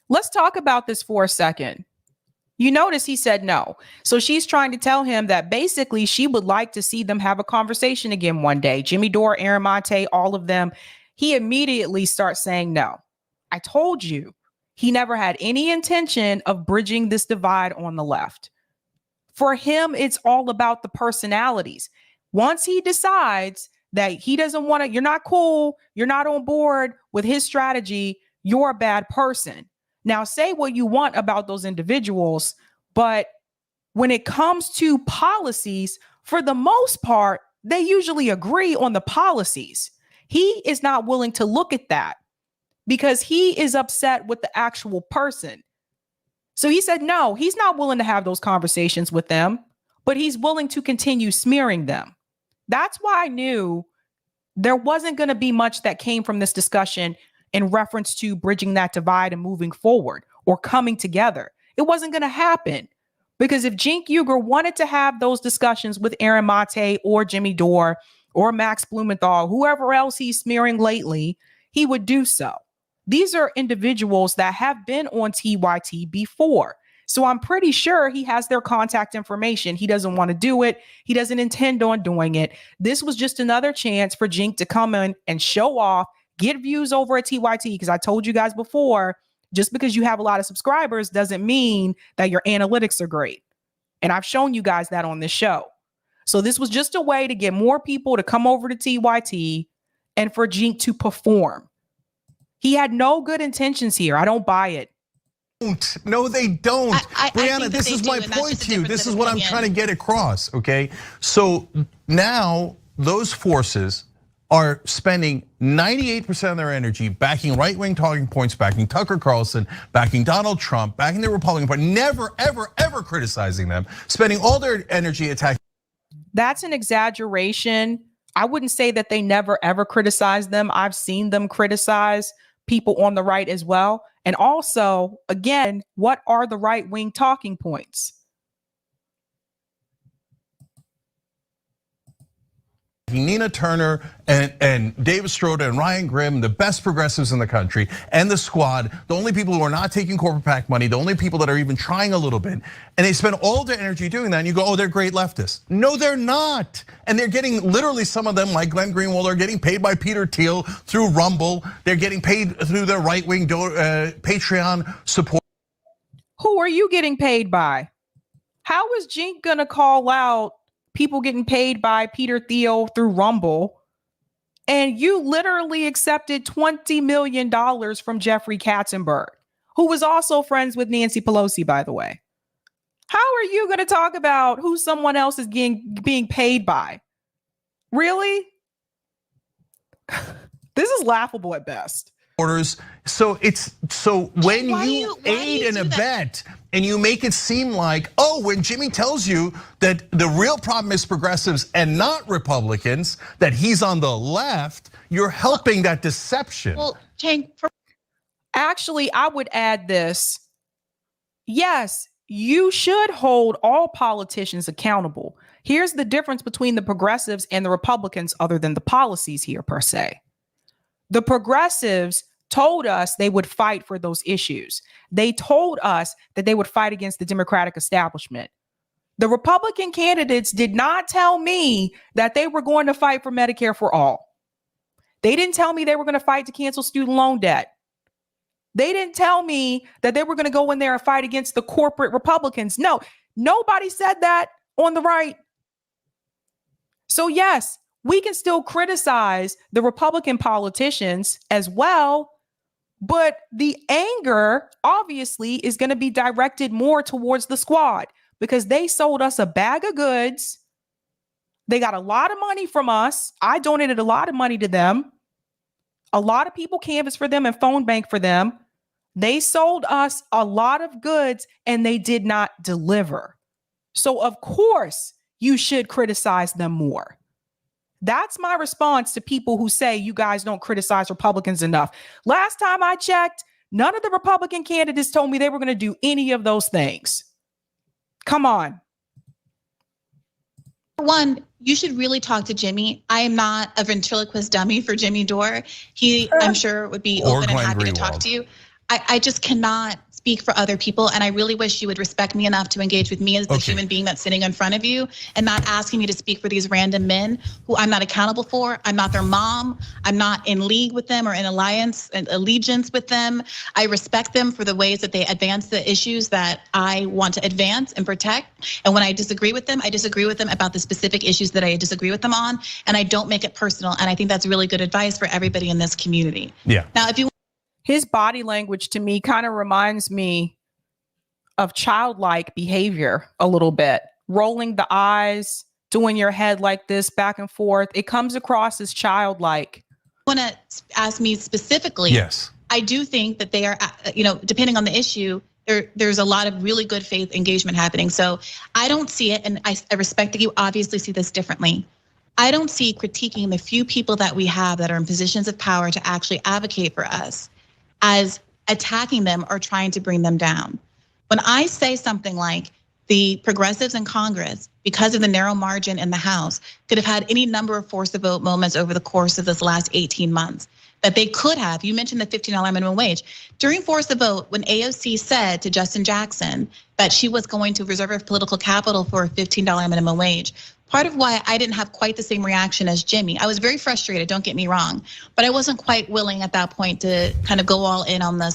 Let's talk about this for a second. You notice he said no. So she's trying to tell him that basically she would like to see them have a conversation again one day. Jimmy Dore, Aaron Monte, all of them. He immediately starts saying no. I told you, he never had any intention of bridging this divide on the left. For him, it's all about the personalities. Once he decides that he doesn't want to, you're not cool, you're not on board with his strategy, you're a bad person. Now, say what you want about those individuals, but when it comes to policies, for the most part, they usually agree on the policies. He is not willing to look at that because he is upset with the actual person. So he said, no, he's not willing to have those conversations with them, but he's willing to continue smearing them. That's why I knew there wasn't going to be much that came from this discussion in reference to bridging that divide and moving forward or coming together. It wasn't going to happen because if Cenk Uygur wanted to have those discussions with Aaron Mate or Jimmy Dore or Max Blumenthal, whoever else he's smearing lately, he would do so. These are individuals that have been on TYT before. So I'm pretty sure he has their contact information. He doesn't want to do it. He doesn't intend on doing it. This was just another chance for Cenk to come in and show off, get views over at TYT, because I told you guys before, just because you have a lot of subscribers doesn't mean that your analytics are great. And I've shown you guys that on this show. So this was just a way to get more people to come over to TYT and for Cenk to perform. He had no good intentions here. I don't buy it. No, they don't. Briahna, this is my point to you. This is what I'm trying to get across, okay? So now those forces are spending 98% of their energy backing right-wing talking points, backing Tucker Carlson, backing Donald Trump, backing the Republican Party, never, ever, ever criticizing them, spending all their energy attacking. That's an exaggeration. I wouldn't say that they never, ever criticize them. I've seen them criticize people on the right as well. And also, again, what are the right-wing talking points? Nina Turner and David Stroder and Ryan Grimm, the best progressives in the country, and the squad, the only people who are not taking corporate PAC money, the only people that are even trying a little bit, and they spend all their energy doing that, and you go, oh, they're great leftists. No, they're not. And they're getting, literally some of them, like Glenn Greenwald, are getting paid by Peter Thiel through Rumble. They're getting paid through their right-wing Patreon support. Who are you getting paid by? How is Cenk gonna call out people getting paid by Peter Thiel through Rumble, and you literally accepted $20 million from Jeffrey Katzenberg, who was also friends with Nancy Pelosi, by the way? How are you going to talk about who someone else is being paid by? Really? This is laughable at best. So when you aid and abet and you make it seem like, oh, when Jimmy tells you that the real problem is progressives and not Republicans, that he's on the left, you're helping that deception. Well, Cenk, actually, I would add this. Yes, you should hold all politicians accountable. Here's the difference between the progressives and the Republicans, other than the policies here per se. The progressives told us they would fight for those issues. They told us that they would fight against the Democratic establishment. The Republican candidates did not tell me that they were going to fight for Medicare for all. They didn't tell me they were going to fight to cancel student loan debt. They didn't tell me that they were going to go in there and fight against the corporate Republicans. No, nobody said that on the right. So yes, we can still criticize the Republican politicians as well, but the anger obviously is going to be directed more towards the squad because they sold us a bag of goods. They got a lot of money from us. I donated a lot of money to them. A lot of people canvassed for them and phone bank for them. They sold us a lot of goods and they did not deliver. So of course you should criticize them more. That's my response to people who say you guys don't criticize Republicans enough. Last time I checked, none of the Republican candidates told me they were going to do any of those things. Come on. One, you should really talk to Jimmy. I am not a ventriloquist dummy for Jimmy Dore. He, I'm sure, would be open and happy to talk to you. I just cannot speak for other people, and I really wish you would respect me enough to engage with me as the human being that's sitting in front of you and not asking me to speak for these random men who I'm not accountable for. I'm not their mom. I'm not in league with them or in alliance and allegiance with them. I respect them for the ways that they advance the issues that I want to advance and protect. And when I disagree with them, I disagree with them about the specific issues that I disagree with them on, and I don't make it personal. And I think that's really good advice for everybody in this community. Yeah. Now, if you His body language to me kind of reminds me of childlike behavior a little bit. Rolling the eyes, doing your head like this back and forth. It comes across as childlike. Want to ask me specifically? Yes. I do think that they are, depending on the issue, there's a lot of really good faith engagement happening. So I don't see it, and I respect that you obviously see this differently. I don't see critiquing the few people that we have that are in positions of power to actually advocate for us as attacking them or trying to bring them down. When I say something like the progressives in Congress, because of the narrow margin in the House, could have had any number of force the vote moments over the course of this last 18 months, that they could have, you mentioned the $15 minimum wage. During force the vote, when AOC said to Justin Jackson that she was going to reserve her political capital for a $15 minimum wage, part of why I didn't have quite the same reaction as Jimmy. I was very frustrated, don't get me wrong, but I wasn't quite willing at that point to kind of go all in on the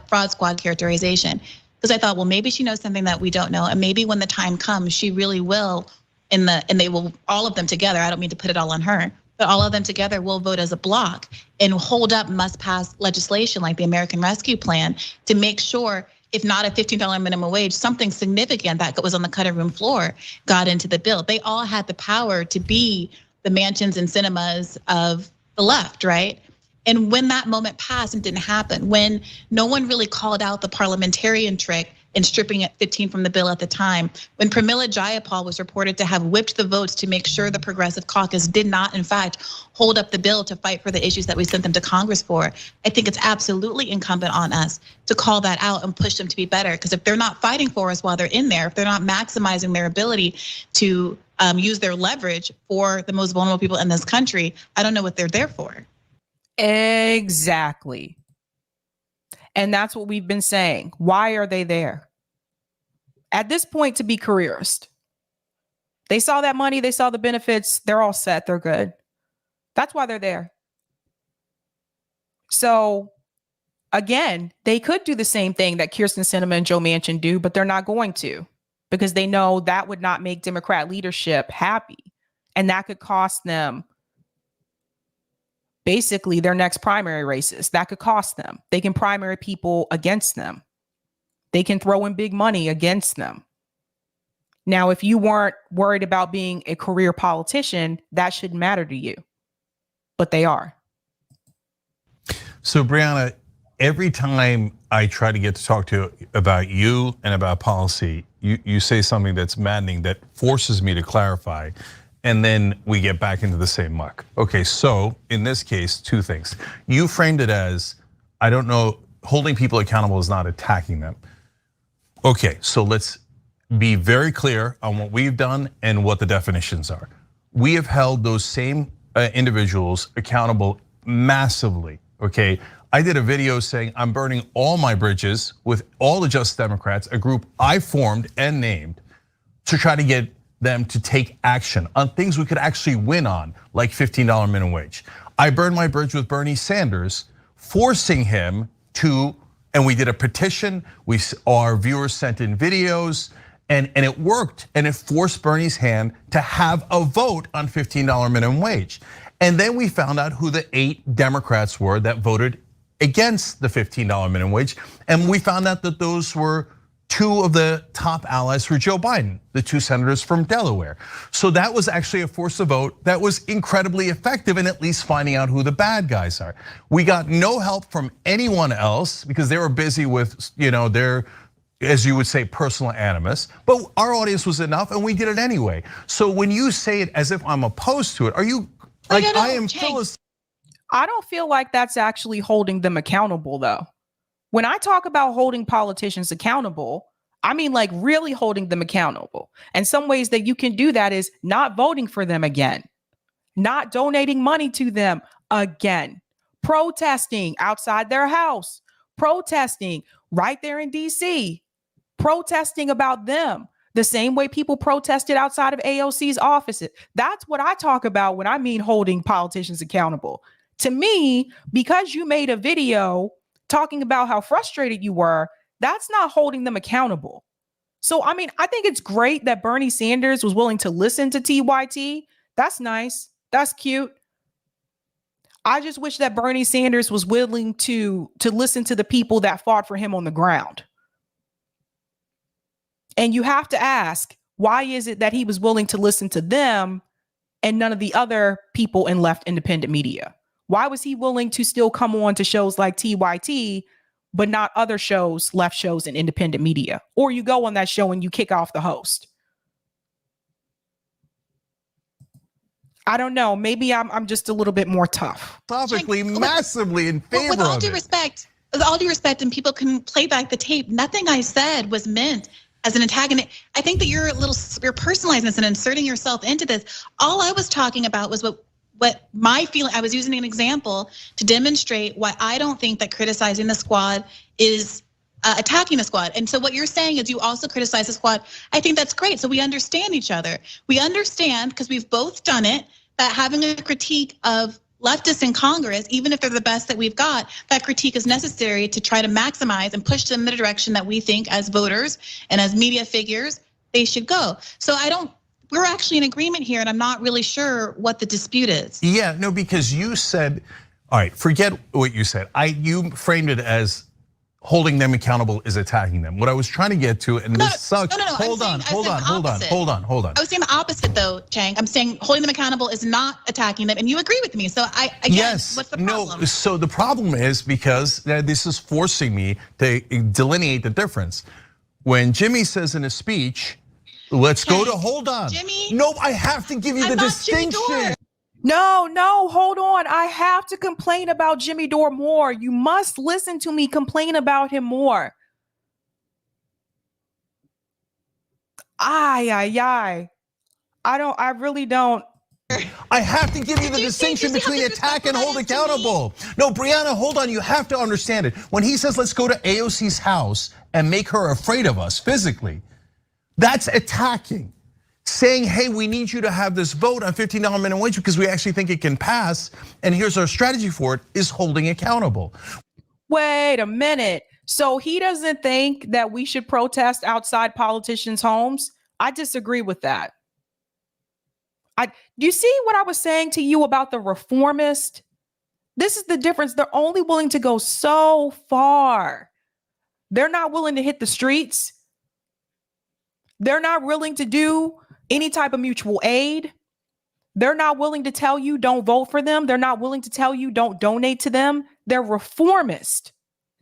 fraud squad characterization. Because I thought, well, maybe she knows something that we don't know, and maybe when the time comes, she really will, and they will, all of them together, I don't mean to put it all on her, but all of them together will vote as a block and hold up must-pass legislation like the American Rescue Plan to make sure, if not a $15 minimum wage, something significant that was on the cutting room floor got into the bill. They all had the power to be the mansions and cinemas of the left, right? And when that moment passed and didn't happen, when no one really called out the parliamentarian trick and stripping at 15 from the bill at the time. When Pramila Jayapal was reported to have whipped the votes to make sure the Progressive Caucus did not, in fact, hold up the bill to fight for the issues that we sent them to Congress for, I think it's absolutely incumbent on us to call that out and push them to be better. Because if they're not fighting for us while they're in there, if they're not maximizing their ability to use their leverage for the most vulnerable people in this country, I don't know what they're there for. Exactly. And that's what we've been saying. Why are they there? At this point, to be careerist. They saw that money, they saw the benefits, they're all set, they're good. That's why they're there. So again, they could do the same thing that Kyrsten Sinema and Joe Manchin do, but they're not going to, because they know that would not make Democrat leadership happy. And that could cost them basically their next primary races. That could cost them. They can primary people against them. They can throw in big money against them. Now, if you weren't worried about being a career politician, that shouldn't matter to you. But they are. So, Briahna, every time I try to get to talk to you about you and about policy, you say something that's maddening that forces me to clarify. And then we get back into the same muck. Okay, so in this case, two things. You framed it as, I don't know, holding people accountable is not attacking them. Okay, so let's be very clear on what we've done and what the definitions are. We have held those same individuals accountable massively, okay? I did a video saying I'm burning all my bridges with all the Just Democrats, a group I formed and named, to try to get them to take action on things we could actually win on, like $15 minimum wage. I burned my bridge with Bernie Sanders, forcing him to, and we did a petition, our viewers sent in videos, and it worked, and it forced Bernie's hand to have a vote on $15 minimum wage. And then we found out who the 8 Democrats were that voted against the $15 minimum wage, and we found out that those were 2 of the top allies for Joe Biden, the 2 senators from Delaware. So that was actually a force of vote that was incredibly effective in at least finding out who the bad guys are. We got no help from anyone else because they were busy with, their, as you would say, personal animus, but our audience was enough and we did it anyway. So when you say it as if I'm opposed to it, are you like, I am Phyllis? I don't feel like that's actually holding them accountable though. When I talk about holding politicians accountable, I mean like really holding them accountable. And some ways that you can do that is not voting for them again, not donating money to them again, protesting outside their house, protesting right there in DC, protesting about them the same way people protested outside of AOC's offices. That's what I talk about when I mean holding politicians accountable. To me, because you made a video talking about how frustrated you were, that's not holding them accountable. So, I mean, I think it's great that Bernie Sanders was willing to listen to TYT. That's nice. That's cute. I just wish that Bernie Sanders was willing to listen to the people that fought for him on the ground. And you have to ask, why is it that he was willing to listen to them and none of the other people in left independent media? Why was he willing to still come on to shows like TYT, but not other shows, left shows in independent media? Or you go on that show and you kick off the host. I don't know. Maybe I'm just a little bit more tough. Philosophically, massively in favor of it. With all due respect, and people can play back the tape, nothing I said was meant as an antagonist. I think that you're personalizing this and inserting yourself into this. All I was talking about was what my feeling, I was using an example to demonstrate why I don't think that criticizing the squad is attacking the squad. And so what you're saying is you also criticize the squad. I think that's great. So we understand each other. We understand, because we've both done it, that having a critique of leftists in Congress, even if they're the best that we've got, that critique is necessary to try to maximize and push them in the direction that we think as voters and as media figures they should go. So we're actually in agreement here, and I'm not really sure what the dispute is. Yeah, no, because you said, all right, forget what you said. You framed it as holding them accountable is attacking them. What I was trying to get to, and this sucks. No. Hold on. I was saying the opposite though, Cenk. I'm saying holding them accountable is not attacking them, and you agree with me. So yes, what's the problem? No, so the problem is because this is forcing me to delineate the difference. when Jimmy says in a speech, let's go to, hold on. Jimmy? No, I have to give you the distinction. No, hold on. I have to complain about Jimmy Dore more. You must listen to me complain about him more. I really don't. I have to give you the distinction between attack and hold accountable. No, Briahna, hold on. You have to understand it. When he says, let's go to AOC's house and make her afraid of us physically, that's attacking. Saying, hey, we need you to have this vote on $15 minimum wage because we actually think it can pass, and here's our strategy for it, is holding accountable. Wait a minute. So he doesn't think that we should protest outside politicians' homes? I disagree with that. Do you see what I was saying to you about the reformist? This is the difference. They're only willing to go so far. They're not willing to hit the streets. They're not willing to do any type of mutual aid. They're not willing to tell you don't vote for them. They're not willing to tell you don't donate to them. They're reformist.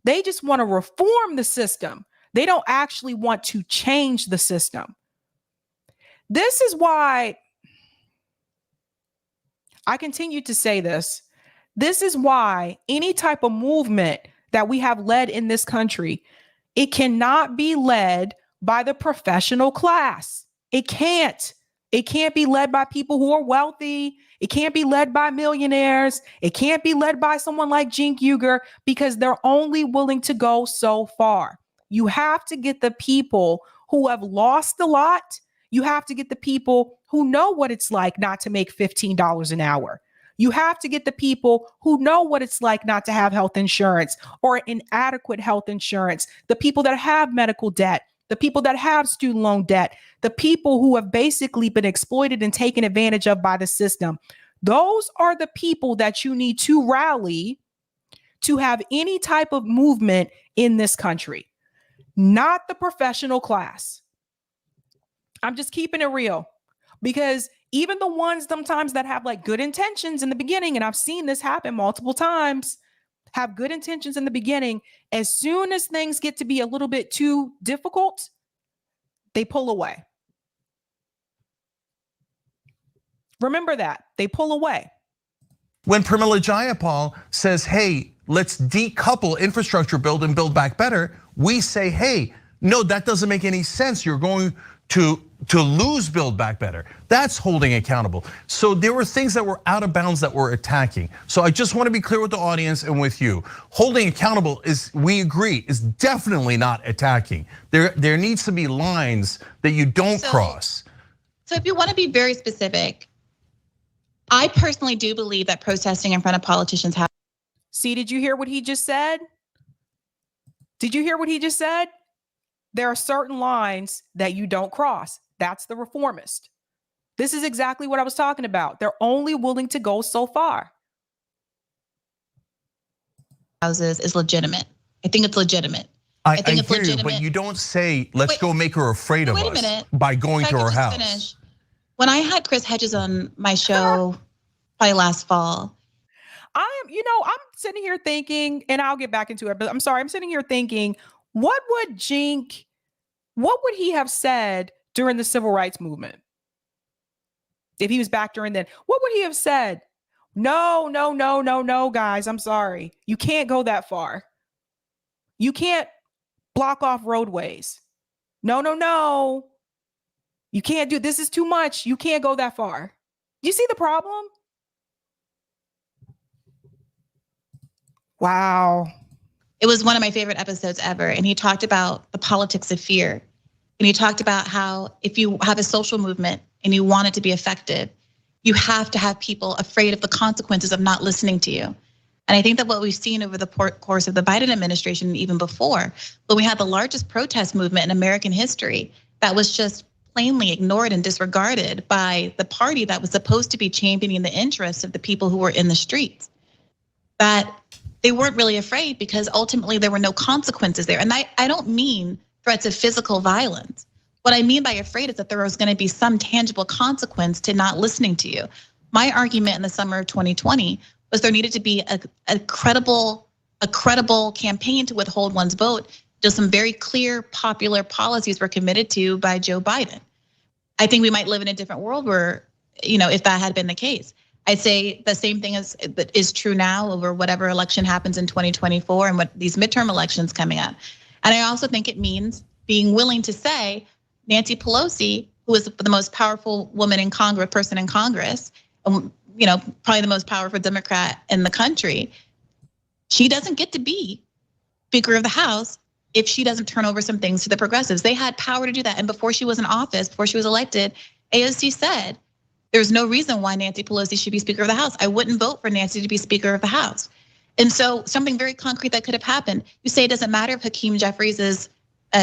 They just want to reform the system. They don't actually want to change the system. This is why I continue to say this. This is why any type of movement that we have led in this country, it cannot be led by the professional class. It can't. It can't be led by people who are wealthy. It can't be led by millionaires. It can't be led by someone like Cenk Uygur because they're only willing to go so far. You have to get the people who have lost a lot. You have to get the people who know what it's like not to make $15 an hour. You have to get the people who know what it's like not to have health insurance or inadequate health insurance, the people that have medical debt, the people that have student loan debt, the people who have basically been exploited and taken advantage of by the system. Those are the people that you need to rally to have any type of movement in this country, not the professional class. I'm just keeping it real because even the ones sometimes that have like good intentions in the beginning, and I've seen this happen multiple times, have good intentions in the beginning. As soon as things get to be a little bit too difficult, they pull away. Remember that. They pull away. When Pramila Jayapal says, hey, let's decouple infrastructure build and build back better, we say, hey, no, that doesn't make any sense. You're going to lose build back better. That's holding accountable. So there were things that were out of bounds that were attacking. So I just want to be clear with the audience and with you. Holding accountable is, we agree, is definitely not attacking. There needs to be lines that you don't cross. So if you want to be very specific, I personally do believe that protesting in front of politicians have. See, did you hear what he just said? Did you hear what he just said? There are certain lines that you don't cross. That's the reformist. This is exactly what I was talking about. They're only willing to go so far. Houses is legitimate. I think it's legitimate. I think it's legitimate. But you don't say, let's go make her afraid of us by going to her house. Finish. When I had Chris Hedges on my show, probably last fall. I'm sitting here thinking, and I'll get back into it, but I'm sorry, I'm sitting here thinking, what would he have said during the civil rights movement? If he was back during then, what would he have said? No, guys, I'm sorry. You can't go that far. You can't block off roadways. No. You can't do, this is too much. You can't go that far. You see the problem? Wow. It was one of my favorite episodes ever. And he talked about the politics of fear. And he talked about how if you have a social movement and you want it to be effective, you have to have people afraid of the consequences of not listening to you. And I think that what we've seen over the course of the Biden administration, and even before, when we had the largest protest movement in American history, that was just plainly ignored and disregarded by the party that was supposed to be championing the interests of the people who were in the streets. That they weren't really afraid because ultimately there were no consequences there. And I don't mean threats of physical violence. What I mean by afraid is that there was going to be some tangible consequence to not listening to you. My argument in the summer of 2020 was there needed to be a credible campaign to withhold one's vote just some very clear, popular policies were committed to by Joe Biden. I think we might live in a different world where, if that had been the case. I'd say the same thing is true now over whatever election happens in 2024 and what these midterm elections coming up. And I also think it means being willing to say Nancy Pelosi, who is the most powerful woman in Congress, person in Congress, probably the most powerful Democrat in the country, she doesn't get to be Speaker of the House if she doesn't turn over some things to the progressives. They had power to do that. And before she was in office, before she was elected, AOC said, there's no reason why Nancy Pelosi should be Speaker of the House. I wouldn't vote for Nancy to be Speaker of the House. And so something very concrete that could have happened. You say it doesn't matter if Hakeem Jeffries is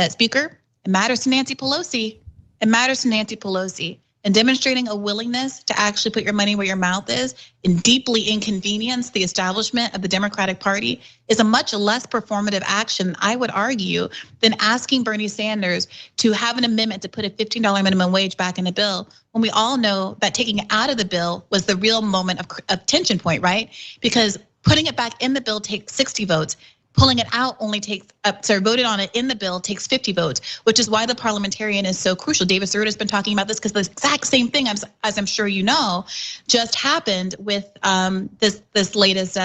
Speaker. It matters to Nancy Pelosi. It matters to Nancy Pelosi. And demonstrating a willingness to actually put your money where your mouth is and deeply inconvenience the establishment of the Democratic Party is a much less performative action, I would argue, than asking Bernie Sanders to have an amendment to put a $15 minimum wage back in the bill, when we all know that taking it out of the bill was the real moment of tension point, right? Because putting it back in the bill takes 60 votes. Pulling it out only takes, voted on it in the bill takes 50 votes, which is why the parliamentarian is so crucial. Diva'sDoodles has been talking about this because the exact same thing, as I'm sure you know, just happened with this latest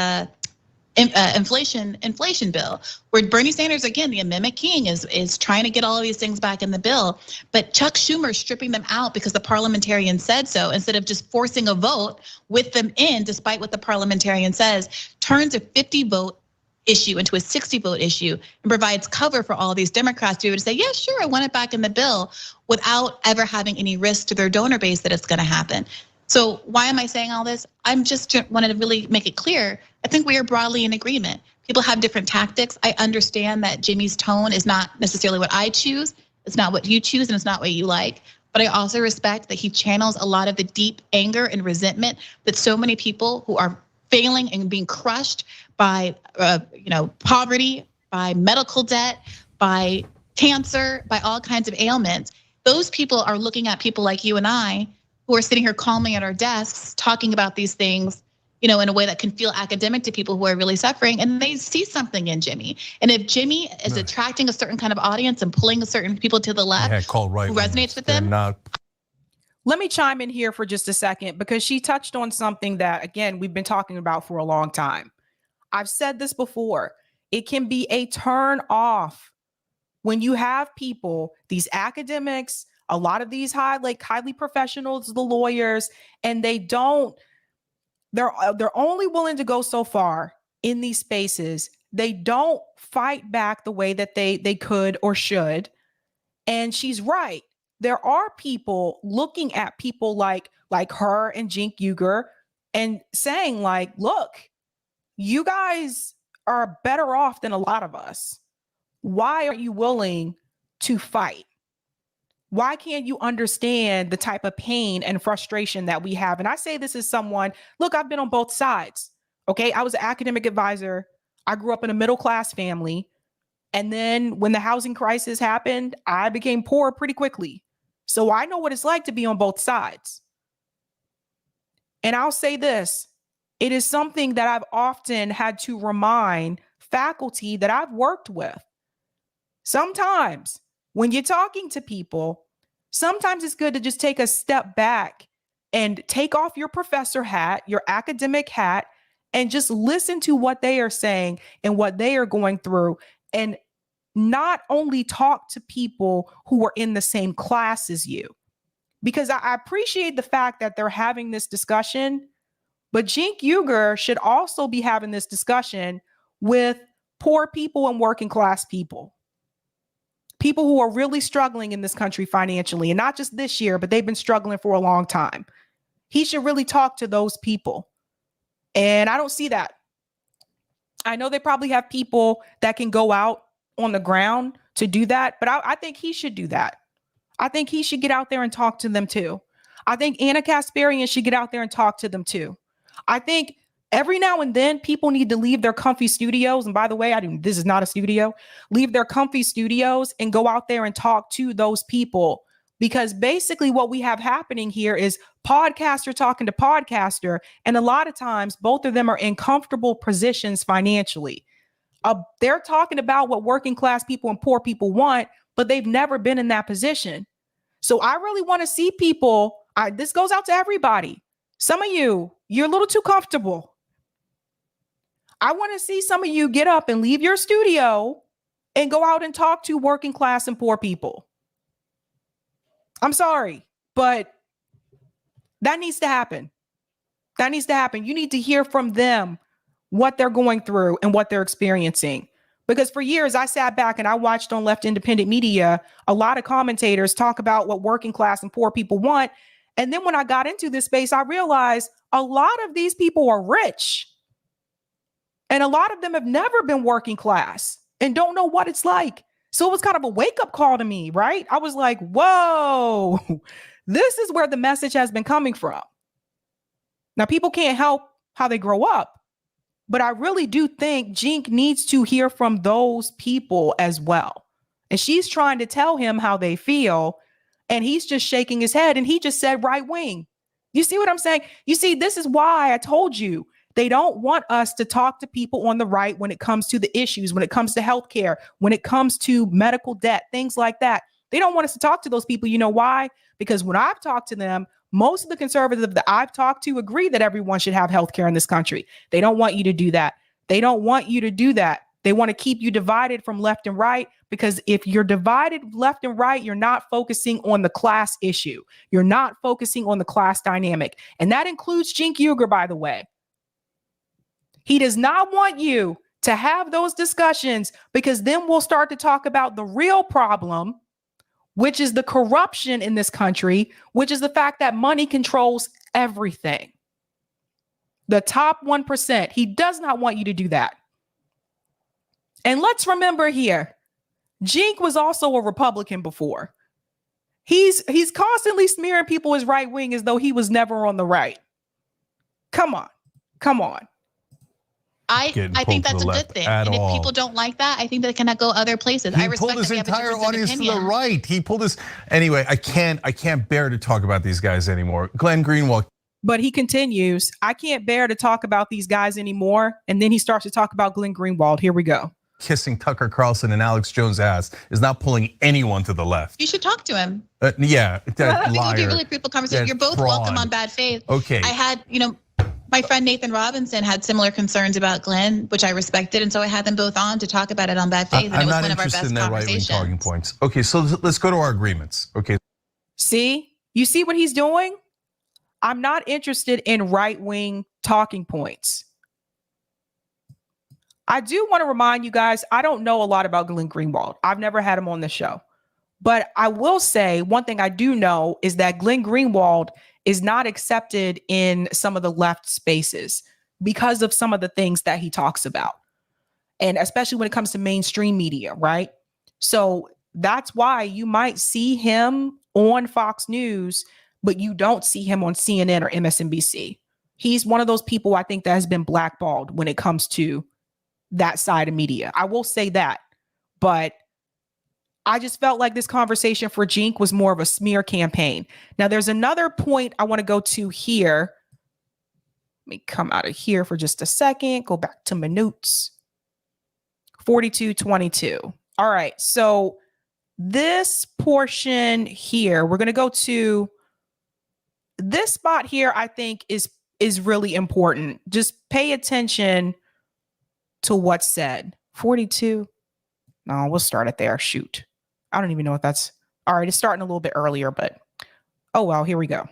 inflation bill, where Bernie Sanders, again, the amendment king, is trying to get all of these things back in the bill, but Chuck Schumer stripping them out because the parliamentarian said so, instead of just forcing a vote with them in, despite what the parliamentarian says, turns a 50-vote issue into a 60-vote issue and provides cover for all these Democrats to be able to say, yeah, sure, I want it back in the bill, without ever having any risk to their donor base that it's going to happen. So why am I saying all this? I'm just wanted to really make it clear. I think we are broadly in agreement. People have different tactics. I understand that Jimmy's tone is not necessarily what I choose. It's not what you choose, and it's not what you like. But I also respect that he channels a lot of the deep anger and resentment that so many people who are failing and being crushed by poverty, by medical debt, by cancer, by all kinds of ailments. Those people are looking at people like you and I, who are sitting here calmly at our desks talking about these things, in a way that can feel academic to people who are really suffering, and they see something in Jimmy. And if Jimmy is attracting a certain kind of audience and pulling certain people to the left who resonates with them. Let me chime in here for just a second, because she touched on something that, again, we've been talking about for a long time. I've said this before. It can be a turn off when you have people, these academics, a lot of these highly professionals, the lawyers, and they're only willing to go so far in these spaces. They don't fight back the way that they could or should. And she's right. There are people looking at people like her and Cenk Uygur and saying, look, you guys are better off than a lot of us. Why aren't you willing to fight? Why can't you understand the type of pain and frustration that we have? And I say this as someone, look, I've been on both sides. Okay, I was an academic advisor. I grew up in a middle-class family. And then when the housing crisis happened, I became poor pretty quickly. So I know what it's like to be on both sides. And I'll say this, it is something that I've often had to remind faculty that I've worked with. Sometimes when you're talking to people, sometimes it's good to just take a step back and take off your professor hat, your academic hat, and just listen to what they are saying and what they are going through, and not only talk to people who are in the same class as you. Because I appreciate the fact that they're having this discussion, but Cenk Uygur should also be having this discussion with poor people and working class people. People who are really struggling in this country financially, and not just this year, but they've been struggling for a long time. He should really talk to those people. And I don't see that. I know they probably have people that can go out on the ground to do that, but I think he should do that. I think he should get out there and talk to them too. I think Anna Kasparian should get out there and talk to them too. I think every now and then people need to leave their comfy studios. And by the way, this is not a studio. Leave their comfy studios and go out there and talk to those people. Because basically what we have happening here is podcaster talking to podcaster. And a lot of times both of them are in comfortable positions financially. they're talking about what working class people and poor people want, but they've never been in that position. So I really want to see people. This goes out to everybody. Some of you, you're a little too comfortable. I want to see some of you get up and leave your studio and go out and talk to working class and poor people. I'm sorry, but that needs to happen. That needs to happen. You need to hear from them what they're going through and what they're experiencing. Because for years, I sat back and I watched on left independent media, a lot of commentators talk about what working class and poor people want. And then when I got into this space, I realized a lot of these people are rich. And a lot of them have never been working class and don't know what it's like. So it was kind of a wake-up call to me, right? I was like, whoa, this is where the message has been coming from. Now, people can't help how they grow up, but I really do think Cenk needs to hear from those people as well. And she's trying to tell him how they feel, and he's just shaking his head, and he just said right wing. You see what I'm saying? You see, this is why I told you they don't want us to talk to people on the right when it comes to the issues, when it comes to healthcare, when it comes to medical debt, things like that. They don't want us to talk to those people. You know why? Because when I've talked to them, most of the conservatives that I've talked to agree that everyone should have healthcare in this country. They don't want you to do that. They don't want you to do that. They want to keep you divided from left and right, because if you're divided left and right, you're not focusing on the class issue. You're not focusing on the class dynamic. And that includes Cenk Uygur, by the way. He does not want you to have those discussions, because then we'll start to talk about the real problem, which is the corruption in this country, which is the fact that money controls everything. The top 1%. He does not want you to do that. And let's remember here, Cenk was also a Republican before. He's constantly smearing people as right wing as though he was never on the right. Come on. Come on. I think that's a good thing. And if people don't like that, I think they cannot go other places. I respect pulled his that entire audience to the right. He pulled his anyway. I can't bear to talk about these guys anymore. Glenn Greenwald. But he continues, I can't bear to talk about these guys anymore. And then he starts to talk about Glenn Greenwald. Here we go. Kissing Tucker Carlson and Alex Jones' ass is not pulling anyone to the left. You should talk to him. Yeah, that I think it would be a liar. really fruitful conversation. You're both fraud. welcome on Bad Faith. Okay. I had, my friend Nathan Robinson had similar concerns about Glenn, which I respected, and so I had them both on to talk about it on Bad Faith, and it was one of our best I'm not interested in that right-wing conversations. talking points. Okay, so let's go to our agreements. Okay. See? You see what he's doing? I'm not interested in right-wing talking points. I do want to remind you guys, I don't know a lot about Glenn Greenwald. I've never had him on the show. But I will say one thing I do know is that Glenn Greenwald is not accepted in some of the left spaces because of some of the things that he talks about. And especially when it comes to mainstream media, right? So that's why you might see him on Fox News, but you don't see him on CNN or MSNBC. He's one of those people I think that has been blackballed when it comes to that side of media. I will say that, but I just felt like this conversation for Cenk was more of a smear campaign. Now, there's another point I want to go to here. Let me come out of here for just a second. Go back to my notes. 4222. All right. So this portion here, we're going to go to this spot here, I think is really important. Just pay attention to what's said. 42. No, we'll start it there. Shoot. I don't even know if that's all right. It's starting a little bit earlier, but oh well, here we go.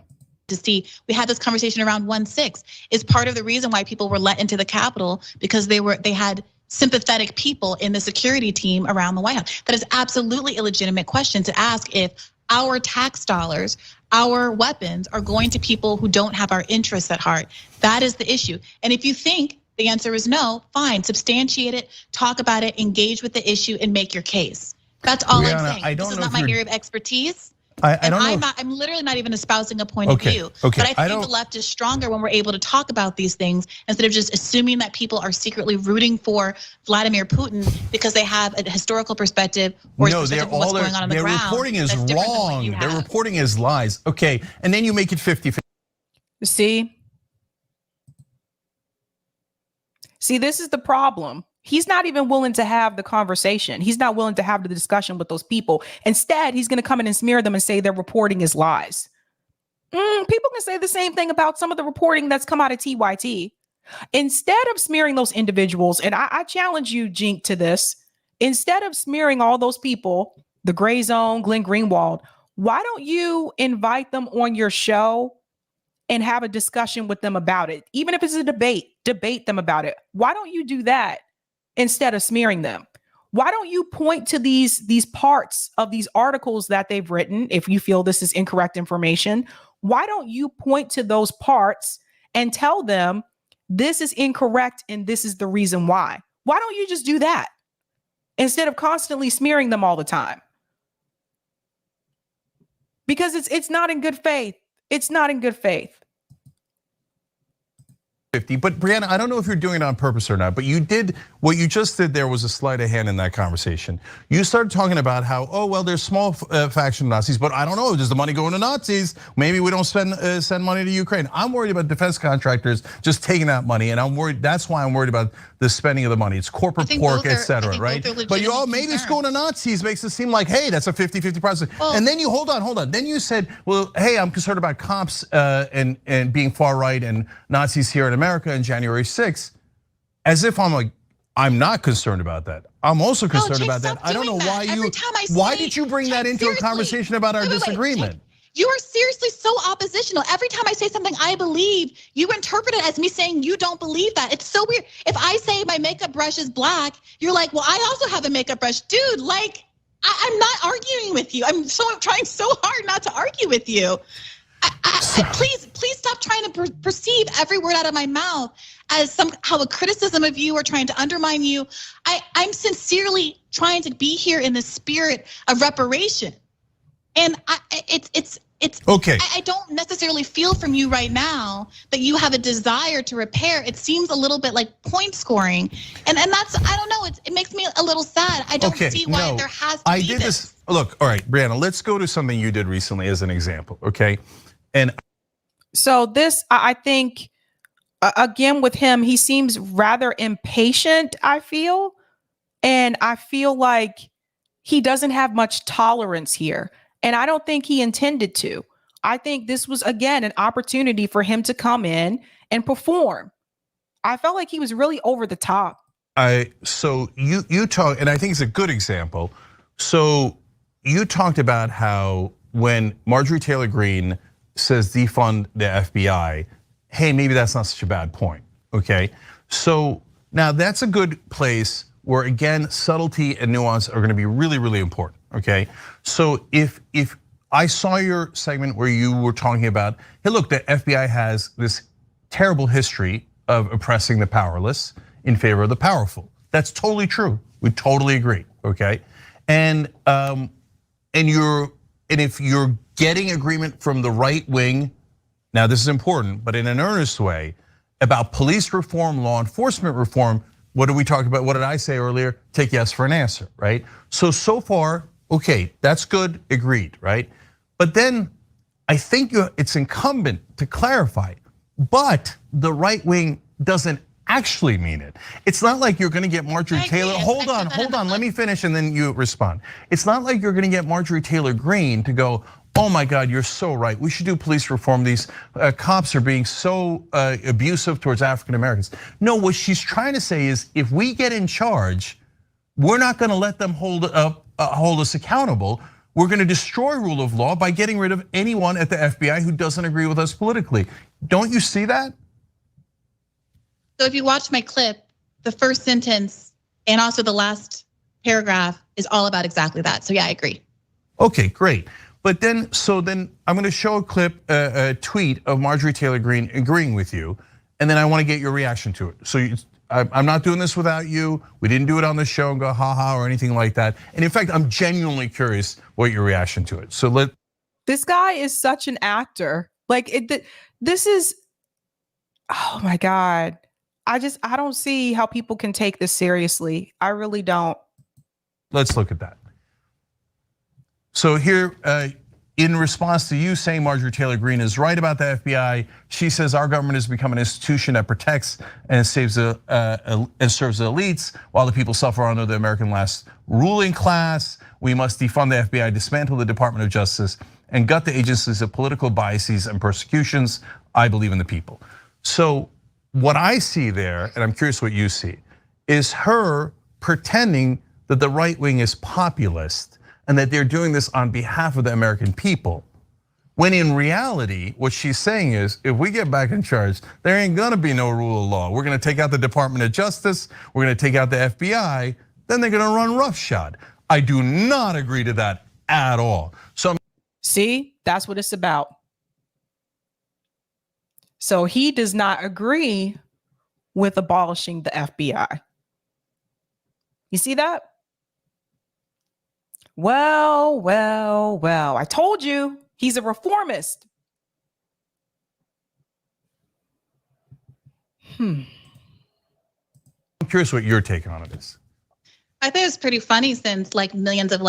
To see, we had this conversation around 1-6 is part of the reason why people were let into the Capitol, because they had sympathetic people in the security team around the White House. That is absolutely a legitimate question to ask, if our tax dollars, our weapons are going to people who don't have our interests at heart. That is the issue. And if you think the answer is no, fine, substantiate it, talk about it, engage with the issue, and make your case. That's all Briahna, I'm saying. This is not my area of expertise. I don't know. I'm literally not even espousing a point of view. Okay. But I think the left is stronger when we're able to talk about these things instead of just assuming that people are secretly rooting for Vladimir Putin because they have a historical perspective or no, what's going on the their ground. reporting is wrong. Their reporting is lies. Okay, and then you make it 50-50. See, this is the problem. He's not even willing to have the conversation. He's not willing to have the discussion with those people. Instead, he's going to come in and smear them and say their reporting is lies. People can say the same thing about some of the reporting that's come out of TYT. Instead of smearing those individuals, and I challenge you, Cenk, to this, instead of smearing all those people, the Gray Zone, Glenn Greenwald, why don't you invite them on your show and have a discussion with them about it? Even if it's a debate them about it. Why don't you do that instead of smearing them? Why don't you point to these parts of these articles that they've written, if you feel this is incorrect information? Why don't you point to those parts and tell them this is incorrect and this is the reason why? Why don't you just do that instead of constantly smearing them all the time? Because it's not in good faith. It's not in good faith. 50. But Briahna, I don't know if you're doing it on purpose or not, but you did, what you just did there was a sleight of hand in that conversation. You started talking about how, oh, well, there's small faction Nazis, but I don't know, does the money go into Nazis? Maybe we don't send money to Ukraine. I'm worried about defense contractors just taking that money, and I'm worried, that's why I'm worried about the spending of the money. It's corporate pork, et cetera, right? But you all, maybe it's going to Nazis makes it seem like, hey, that's a 50-50 process. And then you, hold on. Then you said, well, hey, I'm concerned about cops and being far right and Nazis here in America on January 6th, as if I'm like, I'm not concerned about that. I'm also concerned about that. I don't know why you, why did you bring that into a conversation about our disagreement? You are seriously so oppositional. Every time I say something I believe, you interpret it as me saying you don't believe that. It's so weird. If I say my makeup brush is black, you're like, well, I also have a makeup brush. Dude, like, I'm not arguing with you. I'm trying so hard not to argue with you. Please stop trying to perceive every word out of my mouth as somehow a criticism of you or trying to undermine you. I'm sincerely trying to be here in the spirit of reparation. And it's okay. I don't necessarily feel from you right now that you have a desire to repair. It seems a little bit like point scoring, and that's, I don't know. It makes me a little sad. I don't see why there has to be this. Look, all right, Briahna, let's go to something you did recently as an example, okay? And so this, I think, again with him, he seems rather impatient, I feel, and I feel like he doesn't have much tolerance here. And I don't think he intended to. I think this was, again, an opportunity for him to come in and perform. I felt like he was really over the top. So you talk, and I think it's a good example. So you talked about how when Marjorie Taylor Greene says defund the FBI, hey, maybe that's not such a bad point, okay? So now that's a good place where, again, subtlety and nuance are gonna be really, really important, okay? So if I saw your segment where you were talking about, hey, look, the FBI has this terrible history of oppressing the powerless in favor of the powerful. That's totally true. We totally agree, okay? And if you're getting agreement from the right wing, now this is important, but in an earnest way, about police reform, law enforcement reform, what did we talk about? What did I say earlier? Take yes for an answer, right? So far, okay, that's good, agreed, right? But then I think it's incumbent to clarify, but the right wing doesn't actually mean it. It's not like you're gonna get Marjorie Taylor, hold on, let me finish and then you respond. It's not like you're gonna get Marjorie Taylor Greene to go, oh my God, you're so right. We should do police reform. These cops are being so abusive towards African Americans. No, what she's trying to say is if we get in charge, we're not gonna let them hold us accountable. We're gonna destroy rule of law by getting rid of anyone at the FBI who doesn't agree with us politically. Don't you see that? So if you watch my clip, the first sentence and also the last paragraph is all about exactly that. So yeah, I agree. Okay, great. But then, I'm gonna show a clip, a tweet of Marjorie Taylor Greene agreeing with you, and then I wanna get your reaction to it. So I'm not doing this without you. We didn't do it on the show and go ha or anything like that. And in fact, I'm genuinely curious what your reaction to it. So this guy is such an actor. Like this is, oh my God. I don't see how people can take this seriously. I really don't. Let's look at that. So here, in response to you saying Marjorie Taylor Greene is right about the FBI, she says our government has become an institution that protects and serves the elites while the people suffer under the American last ruling class. We must defund the FBI, dismantle the Department of Justice, and gut the agencies of political biases and persecutions. I believe in the people. So what I see there, and I'm curious what you see, is her pretending that the right wing is populist and that they're doing this on behalf of the American people. When in reality, what she's saying is, if we get back in charge, there ain't gonna be no rule of law. We're gonna take out the Department of Justice, we're gonna take out the FBI, then they're gonna run roughshod. I do not agree to that at all. So see, that's what it's about. So he does not agree with abolishing the FBI. You see that? Well, I told you he's a reformist. I'm curious what your take on it is. I think it's pretty funny since like millions of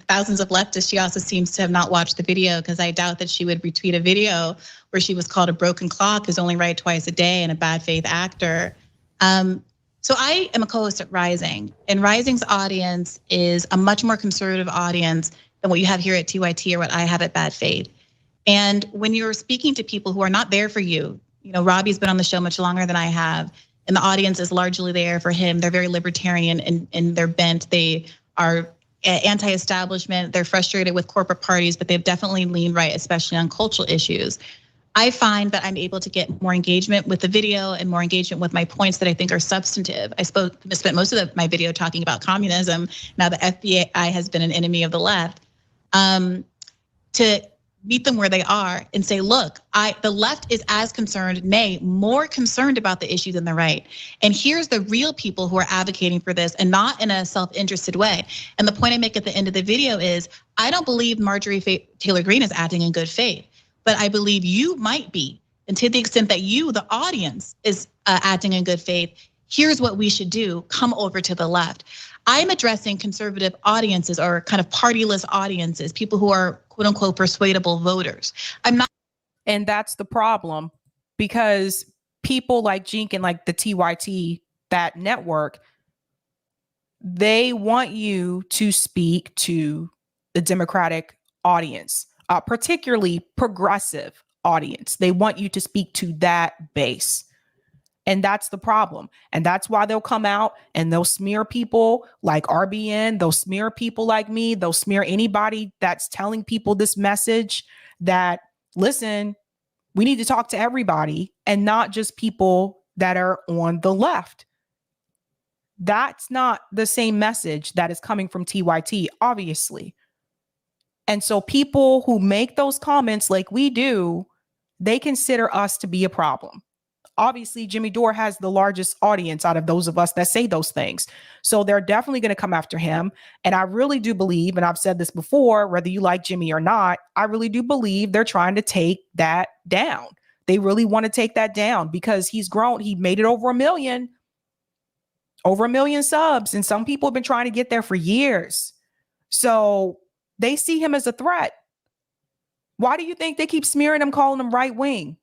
thousands of leftists, she also seems to have not watched the video, because I doubt that she would retweet a video where she was called a broken clock who's only right twice a day and a bad faith actor. So I am a co-host at Rising, and Rising's audience is a much more conservative audience than what you have here at TYT or what I have at Bad Faith. And when you're speaking to people who are not there for you, Robbie's been on the show much longer than I have, and the audience is largely there for him. They're very libertarian in their bent. They are anti-establishment. They're frustrated with corporate parties, but they've definitely leaned right, especially on cultural issues. I find that I'm able to get more engagement with the video and more engagement with my points that I think are substantive. I spent most of my video talking about communism. Now the FBI has been an enemy of the left. To meet them where they are and say, look, the left is as concerned, nay, more concerned about the issue than the right. And here's the real people who are advocating for this, and not in a self-interested way. And the point I make at the end of the video is, I don't believe Marjorie Taylor Greene is acting in good faith, but I believe you might be. And to the extent that you, the audience, is acting in good faith, here's what we should do: come over to the left. I'm addressing conservative audiences, or kind of partyless audiences, people who are quote unquote persuadable voters. I'm not. And that's the problem, because people like Cenk and like the TYT, that network, they want you to speak to the Democratic audience, particularly progressive audience. They want you to speak to that base. And that's the problem. And that's why they'll come out and they'll smear people like RBN. They'll smear people like me. They'll smear anybody that's telling people this message that, listen, we need to talk to everybody and not just people that are on the left. That's not the same message that is coming from TYT, obviously. And so people who make those comments like we do, they consider us to be a problem. Obviously, Jimmy Dore has the largest audience out of those of us that say those things. So they're definitely going to come after him. And I really do believe, and I've said this before, whether you like Jimmy or not, I really do believe they're trying to take that down. They really want to take that down because he's grown. He made it over a million subs. And some people have been trying to get there for years. So they see him as a threat. Why do you think they keep smearing him, calling him right wing?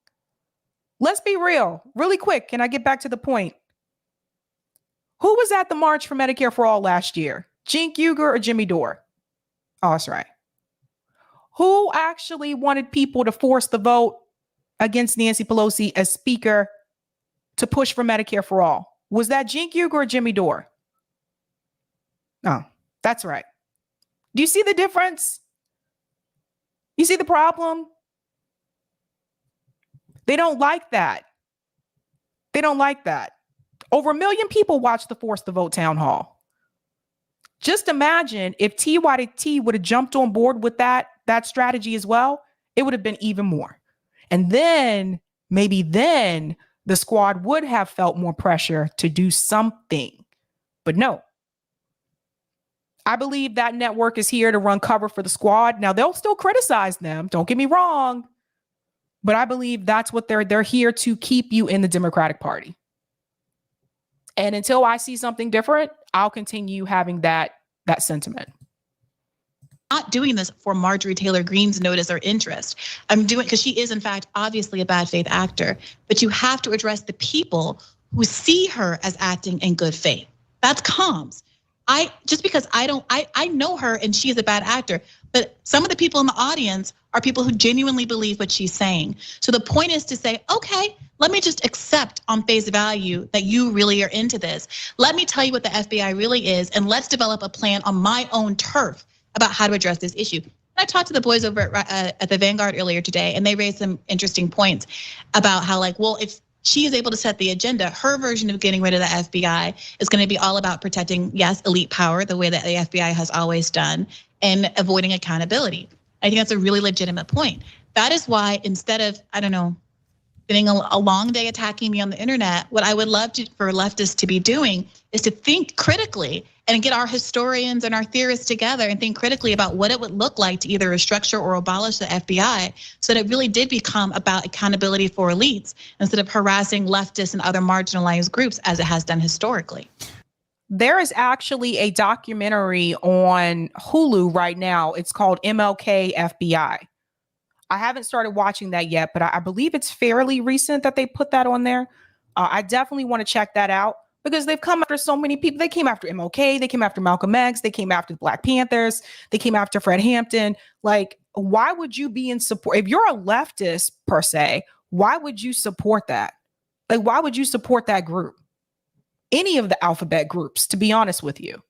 Let's be real, really quick. Can I get back to the point? Who was at the March for Medicare for All last year? Cenk Uygur or Jimmy Dore? Oh, that's right. Who actually wanted people to force the vote against Nancy Pelosi as speaker to push for Medicare for All? Was that Cenk Uygur or Jimmy Dore? Oh, that's right. Do you see the difference? You see the problem? They don't like that. They don't like that. Over 1 million people watched the Force the Vote town hall. Just imagine if TYT would have jumped on board with that strategy as well, it would have been even more. And then, maybe then, the squad would have felt more pressure to do something. But no. I believe that network is here to run cover for the squad. Now, they'll still criticize them. Don't get me wrong. But I believe that's what they're here to keep you in the Democratic Party. And until I see something different, I'll continue having that sentiment. not doing this for Marjorie Taylor Greene's notice or interest. I'm doing because she is in fact obviously a bad faith actor, but you have to address the people who see her as acting in good faith. That's comms. Just because I know her and she is a bad actor, but some of the people in the audience are people who genuinely believe what she's saying. So the point is to say, okay, let me just accept on face value that you really are into this. Let me tell you what the FBI really is, and let's develop a plan on my own turf about how to address this issue. I talked to the boys over at the Vanguard earlier today, and they raised some interesting points about how, like, well, if she is able to set the agenda, her version of getting rid of the FBI is going to be all about protecting, yes, elite power, the way that the FBI has always done, and avoiding accountability. I think that's a really legitimate point. That is why, instead of, I don't know, spending a long day attacking me on the internet, what I would love for leftists to be doing is to think critically and get our historians and our theorists together and think critically about what it would look like to either restructure or abolish the FBI so that it really did become about accountability for elites instead of harassing leftists and other marginalized groups as it has done historically. There is actually a documentary on Hulu right now. It's called MLK FBI. I haven't started watching that yet, but I believe it's fairly recent that they put that on there. I definitely want to check that out because they've come after so many people. They came after MLK, they came after Malcolm X, they came after the Black Panthers, they came after Fred Hampton. Like, why would you be in support? If you're a leftist per se, why would you support that? Like, why would you support that group? Any of the alphabet groups, to be honest with you.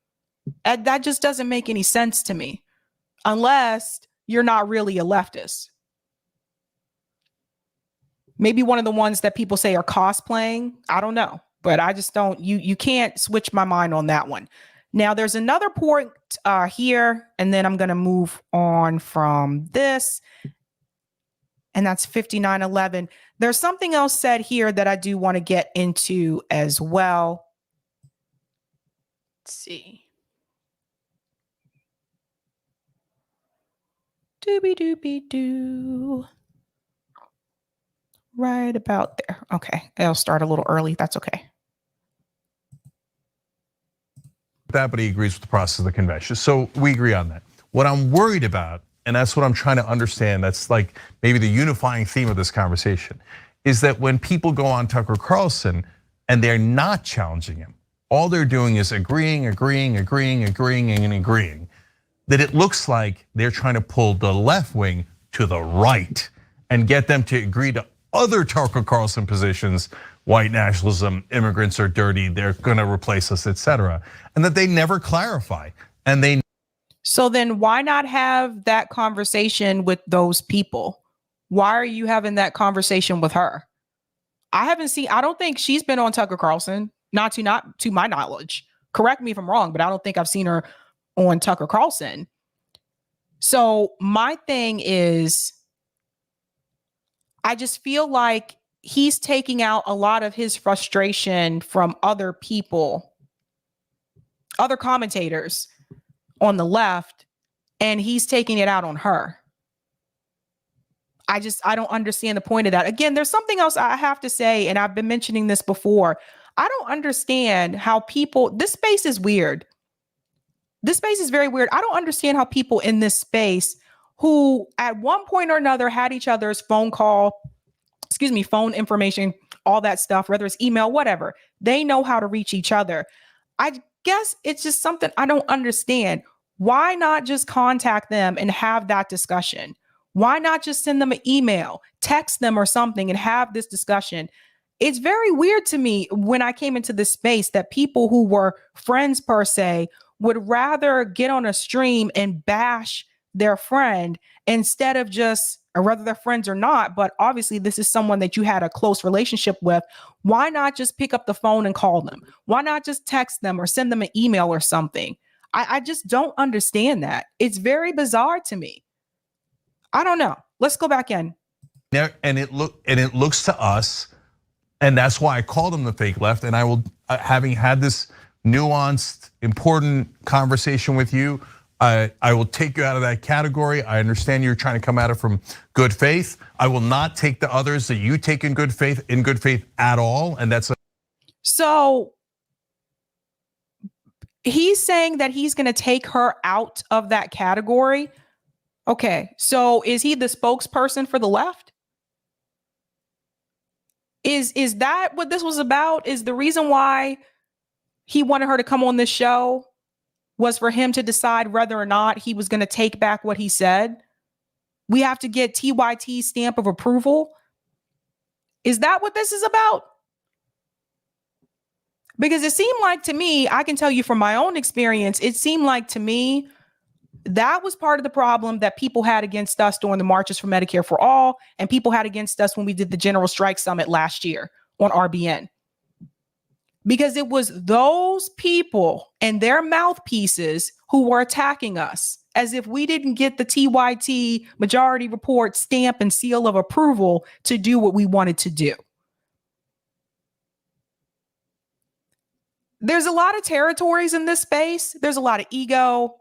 That just doesn't make any sense to me, unless you're not really a leftist. Maybe one of the ones that people say are cosplaying. I don't know, but I just don't, you can't switch my mind on that one. Now there's another point here, and then I'm gonna move on from this, and that's 5911. There's something else said here that I do want to get into as well. Let's see. Doobie-doobie-doo. Right about there. Okay, I'll start a little early. That's okay. That, but he agrees with the process of the convention. So we agree on that. What I'm worried about, and that's what I'm trying to understand, that's like maybe the unifying theme of this conversation, is that when people go on Tucker Carlson and they're not challenging him, all they're doing is agreeing, and agreeing, that it looks like they're trying to pull the left wing to the right and get them to agree to other Tucker Carlson positions, white nationalism, immigrants are dirty, they're gonna replace us, etc. And that they never clarify. And they. So then why not have that conversation with those people? Why are you having that conversation with her? I don't think she's been on Tucker Carlson, not to my knowledge. Correct me if I'm wrong, but I don't think I've seen her on Tucker Carlson. So my thing is, I just feel like he's taking out a lot of his frustration from other people, other commentators on the left, and he's taking it out on her. I don't understand the point of that. Again, there's something else I have to say, and I've been mentioning this before. I don't understand how this space is weird. This space is very weird. I don't understand how people in this space who at one point or another had each other's phone information, all that stuff, whether it's email, whatever, they know how to reach each other. I guess it's just something I don't understand. Why not just contact them and have that discussion? Why not just send them an email, text them or something and have this discussion? It's very weird to me when I came into this space that people who were friends per se would rather get on a stream and bash their friend instead of or whether they're friends or not, but obviously this is someone that you had a close relationship with. Why not just pick up the phone and call them? Why not just text them or send them an email or something? I just don't understand that. It's very bizarre to me. I don't know. Let's go back in. And it looks to us, and that's why I called him the fake left. And I will, having had this nuanced, important conversation with you, I will take you out of that category. I understand you're trying to come at it from good faith. I will not take the others that you take in good faith at all. And that's so He's saying that he's going to take her out of that category. Okay, so is he the spokesperson for the left? Is that what this was about? Is the reason why he wanted her to come on this show was for him to decide whether or not he was going to take back what he said? We have to get TYT's stamp of approval. Is that what this is about? Because it seemed like to me, I can tell you from my own experience, it seemed like to me that was part of the problem that people had against us during the marches for Medicare for All, and people had against us when we did the General Strike Summit last year on RBN. Because it was those people and their mouthpieces who were attacking us as if we didn't get the TYT majority report stamp and seal of approval to do what we wanted to do. There's a lot of territories in this space. There's a lot of ego.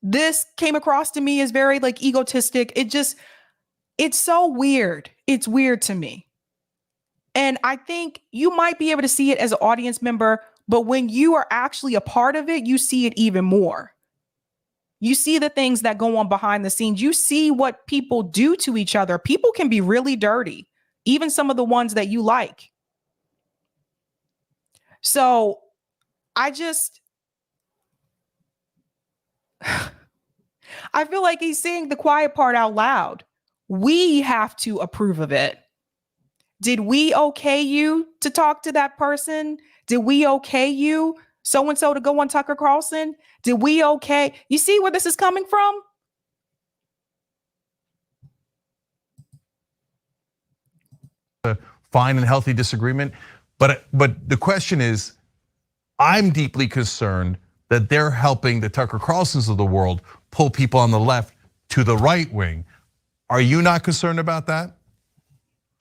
This came across to me as very like egotistic. It's so weird. It's weird to me. And I think you might be able to see it as an audience member, but when you are actually a part of it, you see it even more. You see the things that go on behind the scenes. You see what people do to each other. People can be really dirty, even some of the ones that you like. So I feel like he's saying the quiet part out loud. We have to approve of it. Did we okay you to talk to that person? Did we okay you so-and-so to go on Tucker Carlson? Did we okay? You see where this is coming from? A fine and healthy disagreement. But the question is, I'm deeply concerned that they're helping the Tucker Carlsons of the world pull people on the left to the right wing. Are you not concerned about that?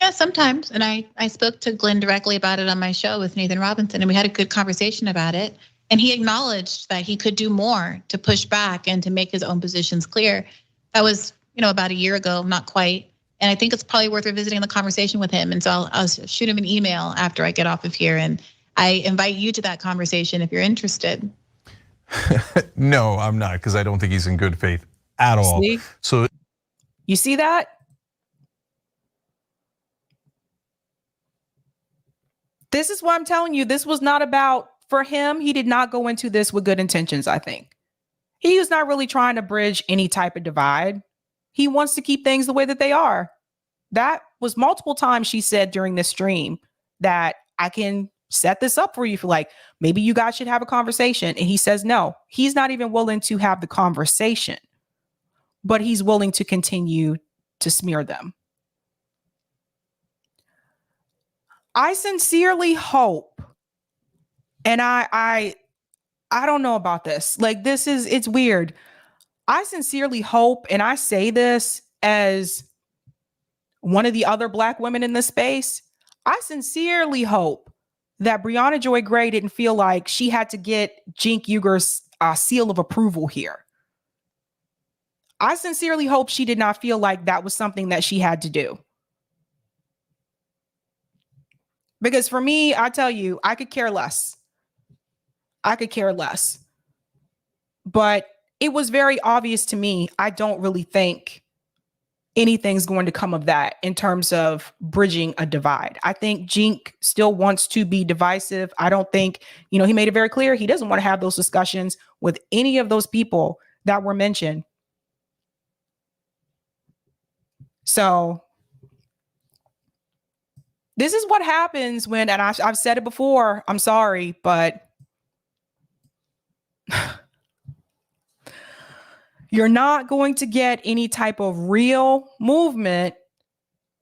Yeah, sometimes. And I spoke to Glenn directly about it on my show with Nathan Robinson, and we had a good conversation about it. And he acknowledged that he could do more to push back and to make his own positions clear. That was, about a year ago, not quite. And I think it's probably worth revisiting the conversation with him. And so I'll shoot him an email after I get off of here. And I invite you to that conversation if you're interested. No, I'm not, because I don't think he's in good faith at all. See? So you see that? This is what I'm telling you. This was not about, for him, he did not go into this with good intentions, I think. He was not really trying to bridge any type of divide. He wants to keep things the way that they are. That was multiple times she said during this stream that I can set this up for you. For like, maybe you guys should have a conversation. And he says, no, he's not even willing to have the conversation, but he's willing to continue to smear them. I sincerely hope, and I don't know about this. Like, it's weird. I sincerely hope, and I say this as one of the other Black women in this space, I sincerely hope that Briahna Joy Gray didn't feel like she had to get Cenk Uygur's seal of approval here. I sincerely hope she did not feel like that was something that she had to do. Because for me, I tell you, I could care less. I could care less. But it was very obvious to me, I don't really think anything's going to come of that in terms of bridging a divide. I think Cenk still wants to be divisive. I don't think, he made it very clear he doesn't want to have those discussions with any of those people that were mentioned. So this is what happens when, and I've said it before, I'm sorry, but you're not going to get any type of real movement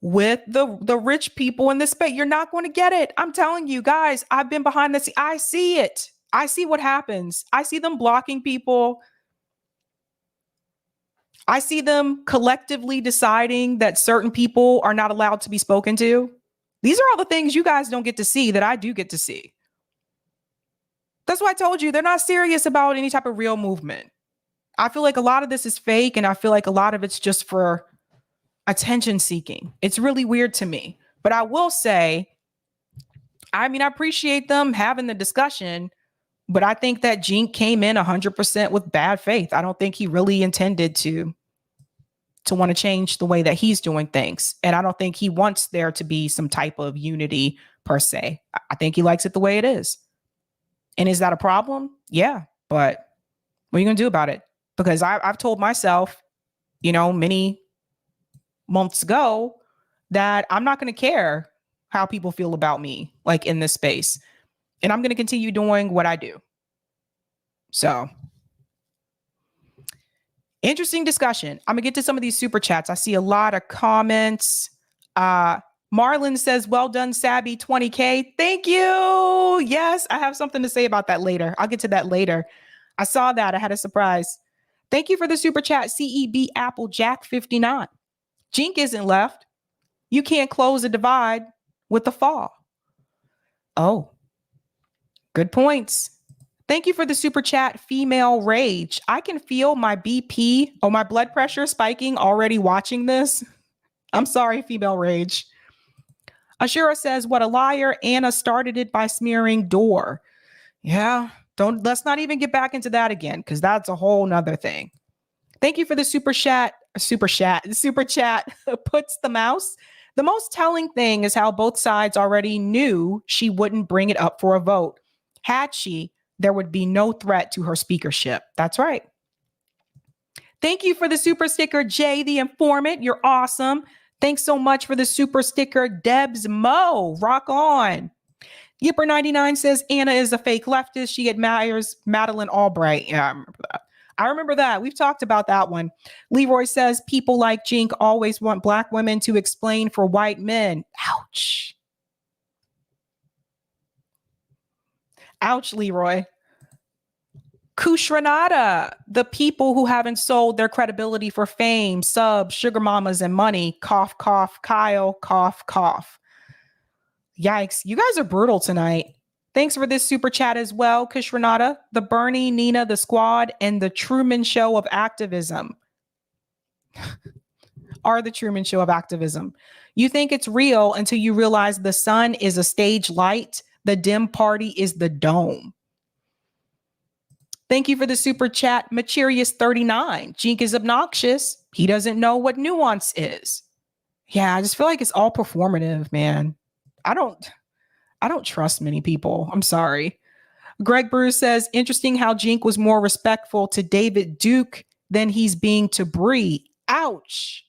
with the rich people in this space. You're not going to get it. I'm telling you guys, I've been behind the scenes. I see it. I see what happens. I see them blocking people. I see them collectively deciding that certain people are not allowed to be spoken to. These are all the things you guys don't get to see that I do get to see. That's why I told you they're not serious about any type of real movement. I feel like a lot of this is fake, and I feel like a lot of it's just for attention seeking. It's really weird to me. But I will say, I appreciate them having the discussion, But I think that Cenk came in 100% with bad faith. I don't think he really intended to want to change the way that he's doing things. And I don't think he wants there to be some type of unity per se. I think he likes it the way it is. And is that a problem? Yeah. But what are you going to do about it? Because I've told myself, many months ago that I'm not going to care how people feel about me, like in this space. And I'm going to continue doing what I do. So interesting discussion. I'm gonna get to some of these super chats. I see a lot of comments. Marlon says, well done, Sabby, 20K. Thank you. Yes, I have something to say about that later. I'll get to that later. I saw that. I had a surprise. Thank you for the super chat, CEB Apple Jack 59. Cenk isn't left. You can't close a divide with the fall. Oh, good points. Thank you for the super chat, Female Rage. I can feel my BP or my blood pressure spiking already watching this. I'm sorry, Female Rage. Ashura says, what a liar. Anna started it by smearing Door. Yeah, let's not even get back into that again, because that's a whole nother thing. Thank you for the super chat, puts the mouse. The most telling thing is how both sides already knew she wouldn't bring it up for a vote. Had she, there would be no threat to her speakership. That's right. Thank you for the super sticker, Jay the Informant. You're awesome. Thanks so much for the super sticker, Debs Mo. Rock on. Yipper99 says Anna is a fake leftist. She admires Madeleine Albright. Yeah, I remember that. We've talked about that one. Leroy says people like Cenk always want black women to explain for white men. Ouch. Ouch, Leroy. Kushranada, the people who haven't sold their credibility for fame, subs, sugar mamas, and money. Cough, cough, Kyle, cough, cough. Yikes. You guys are brutal tonight. Thanks for this super chat as well, Kushranada, the Bernie, Nina, the Squad, and the Truman Show of activism. Are the Truman Show of activism. You think it's real until you realize the sun is a stage light. The dim party is the dome. Thank you for the super chat, Machirius39. Cenk is obnoxious. He doesn't know what nuance is. Yeah, I just feel like it's all performative, man. I don't trust many people. I'm sorry. Greg Bruce says, interesting how Cenk was more respectful to David Duke than he's being to Bree. Ouch.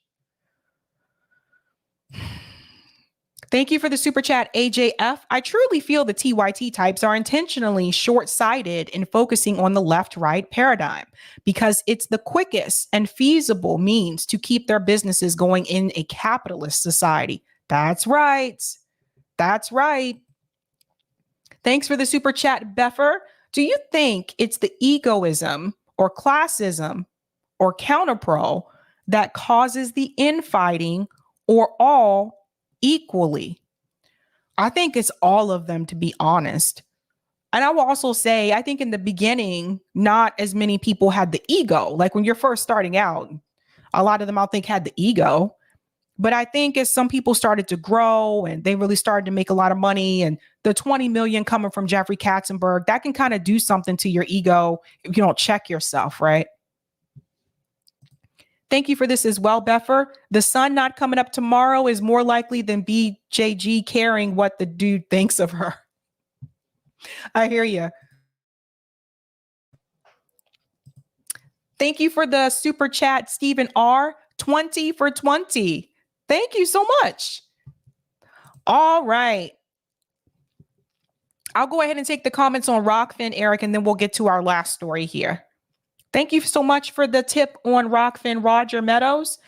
Thank you for the super chat, AJF. I truly feel the TYT types are intentionally short-sighted in focusing on the left-right paradigm because it's the quickest and feasible means to keep their businesses going in a capitalist society. That's right. That's right. Thanks for the super chat, Beffer. Do you think it's the egoism or classism or counterpro that causes the infighting or all equally? I think it's all of them, to be honest. And I will also say, I think in the beginning, not as many people had the ego. Like when you're first starting out, a lot of them I think had the ego. But I think as some people started to grow and they really started to make a lot of money, and the 20 million coming from Jeffrey Katzenberg, that can kind of do something to your ego if you don't check yourself, right? Thank you for this as well, Beffer. The sun not coming up tomorrow is more likely than BJG caring what the dude thinks of her. I hear you. Thank you for the super chat, Stephen R. 20 for 20. Thank you so much. All right. I'll go ahead and take the comments on Rockfin, Eric, and then we'll get to our last story here. Thank you so much for the tip on Rockfin, Roger Meadows.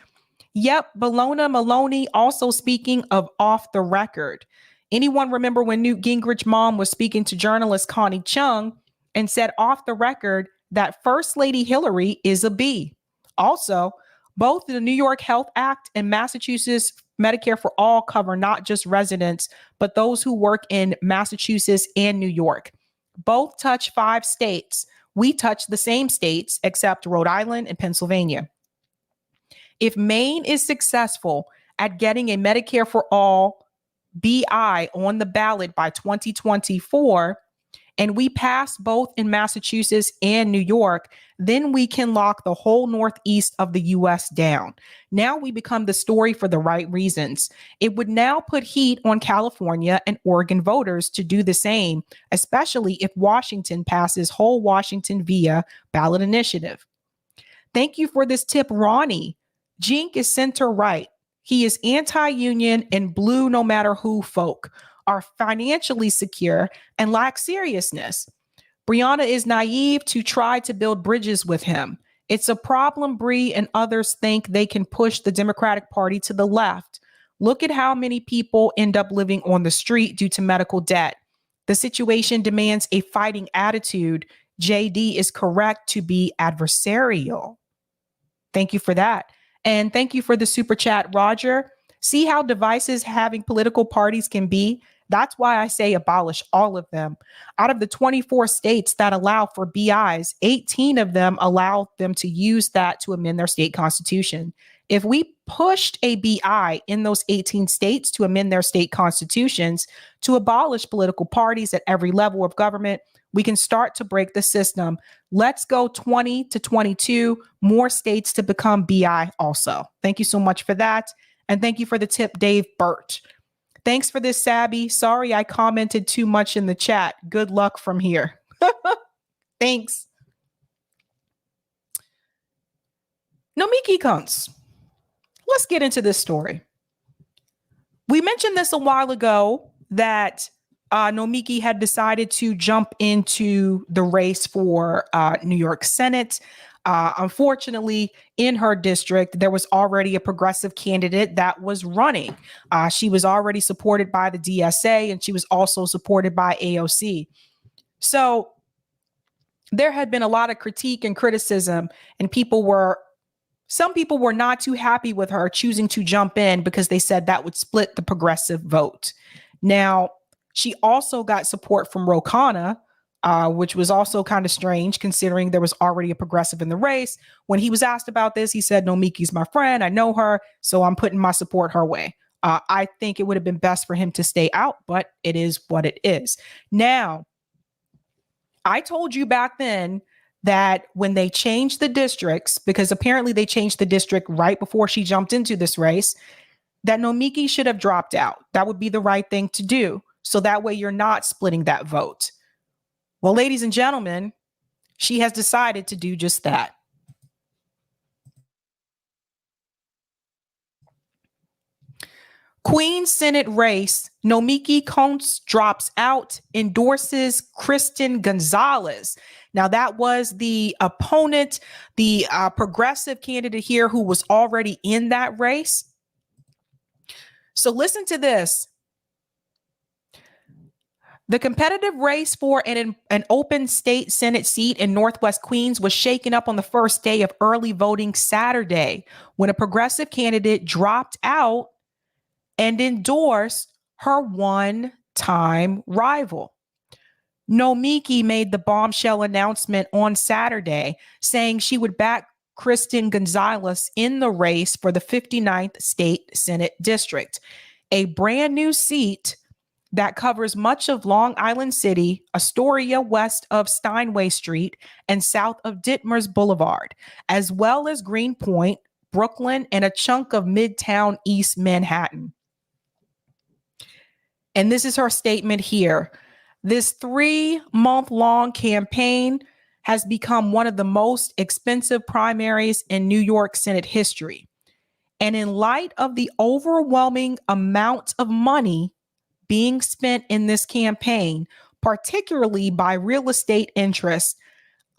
Yep, Bologna Maloney also speaking of off the record. Anyone remember when Newt Gingrich's mom was speaking to journalist Connie Chung and said off the record that First Lady Hillary is a B? Also, both the New York Health Act and Massachusetts Medicare for All cover not just residents, but those who work in Massachusetts and New York. Both touch 5 states. We touch the same states except Rhode Island and Pennsylvania. If Maine is successful at getting a Medicare for All BI on the ballot by 2024, and we pass both in Massachusetts and New York, then we can lock the whole Northeast of the US down. Now we become the story for the right reasons. It would now put heat on California and Oregon voters to do the same, especially if Washington passes whole Washington via ballot initiative. Thank you for this tip, Ronnie. Cenk is center right. He is anti-union and blue no matter who folk, are financially secure and lack seriousness. Briahna is naive to try to build bridges with him. It's a problem Bree and others think they can push the Democratic Party to the left. Look at how many people end up living on the street due to medical debt. The situation demands a fighting attitude. JD is correct to be adversarial. Thank you for that. And thank you for the super chat, Roger. See how divisive having political parties can be? That's why I say abolish all of them. Out of the 24 states that allow for BIs, 18 of them allow them to use that to amend their state constitution. If we pushed a BI in those 18 states to amend their state constitutions to abolish political parties at every level of government, we can start to break the system. Let's go 20 to 22 more states to become BI also. Thank you so much for that. And thank you for the tip, Dave Burt. Thanks for this, Sabby. Sorry I commented too much in the chat. Good luck from here. Thanks. Nomiki Konst. Let's get into this story. We mentioned this a while ago that Nomiki had decided to jump into the race for New York Senate. Unfortunately, in her district, there was already a progressive candidate that was running. She was already supported by the DSA, and she was also supported by AOC. So there had been a lot of critique and criticism, and some people were not too happy with her choosing to jump in because they said that would split the progressive vote. Now, she also got support from Ro Khanna, which was also kind of strange considering there was already a progressive in the race. When he was asked about this, he said, Nomiki's my friend. I know her, so I'm putting my support her way. I think it would have been best for him to stay out, but it is what it is. Now, I told you back then that when they changed the districts, because apparently they changed the district right before she jumped into this race, that Nomiki should have dropped out. That would be the right thing to do. So that way you're not splitting that vote. Well, ladies and gentlemen, she has decided to do just that. Queen's Senate race, Nomiki Konst drops out, endorses Kristen Gonzalez. Now, that was the opponent, the progressive candidate here who was already in that race. So listen to this. The competitive race for an open state Senate seat in Northwest Queens was shaken up on the first day of early voting Saturday when a progressive candidate dropped out and endorsed her one-time rival. Nomiki made the bombshell announcement on Saturday saying she would back Kristen Gonzalez in the race for the 59th State Senate District, a brand new seat that covers much of Long Island City, Astoria west of Steinway Street, and south of Ditmars Boulevard, as well as Greenpoint, Brooklyn, and a chunk of Midtown East Manhattan. And this is her statement here. This 3-month-long campaign has become one of the most expensive primaries in New York Senate history. And in light of the overwhelming amount of money being spent in this campaign, particularly by real estate interests,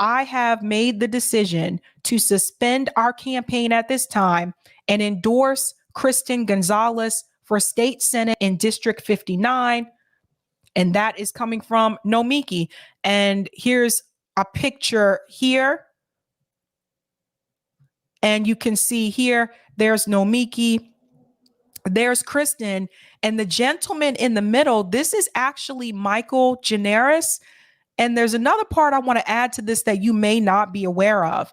I have made the decision to suspend our campaign at this time and endorse Kristen Gonzalez for State Senate in District 59. And that is coming from Nomiki. And here's a picture here. And you can see here, there's Nomiki. There's Kristen, and the gentleman in the middle, this is actually Michael Generis. And there's another part I want to add to this that you may not be aware of.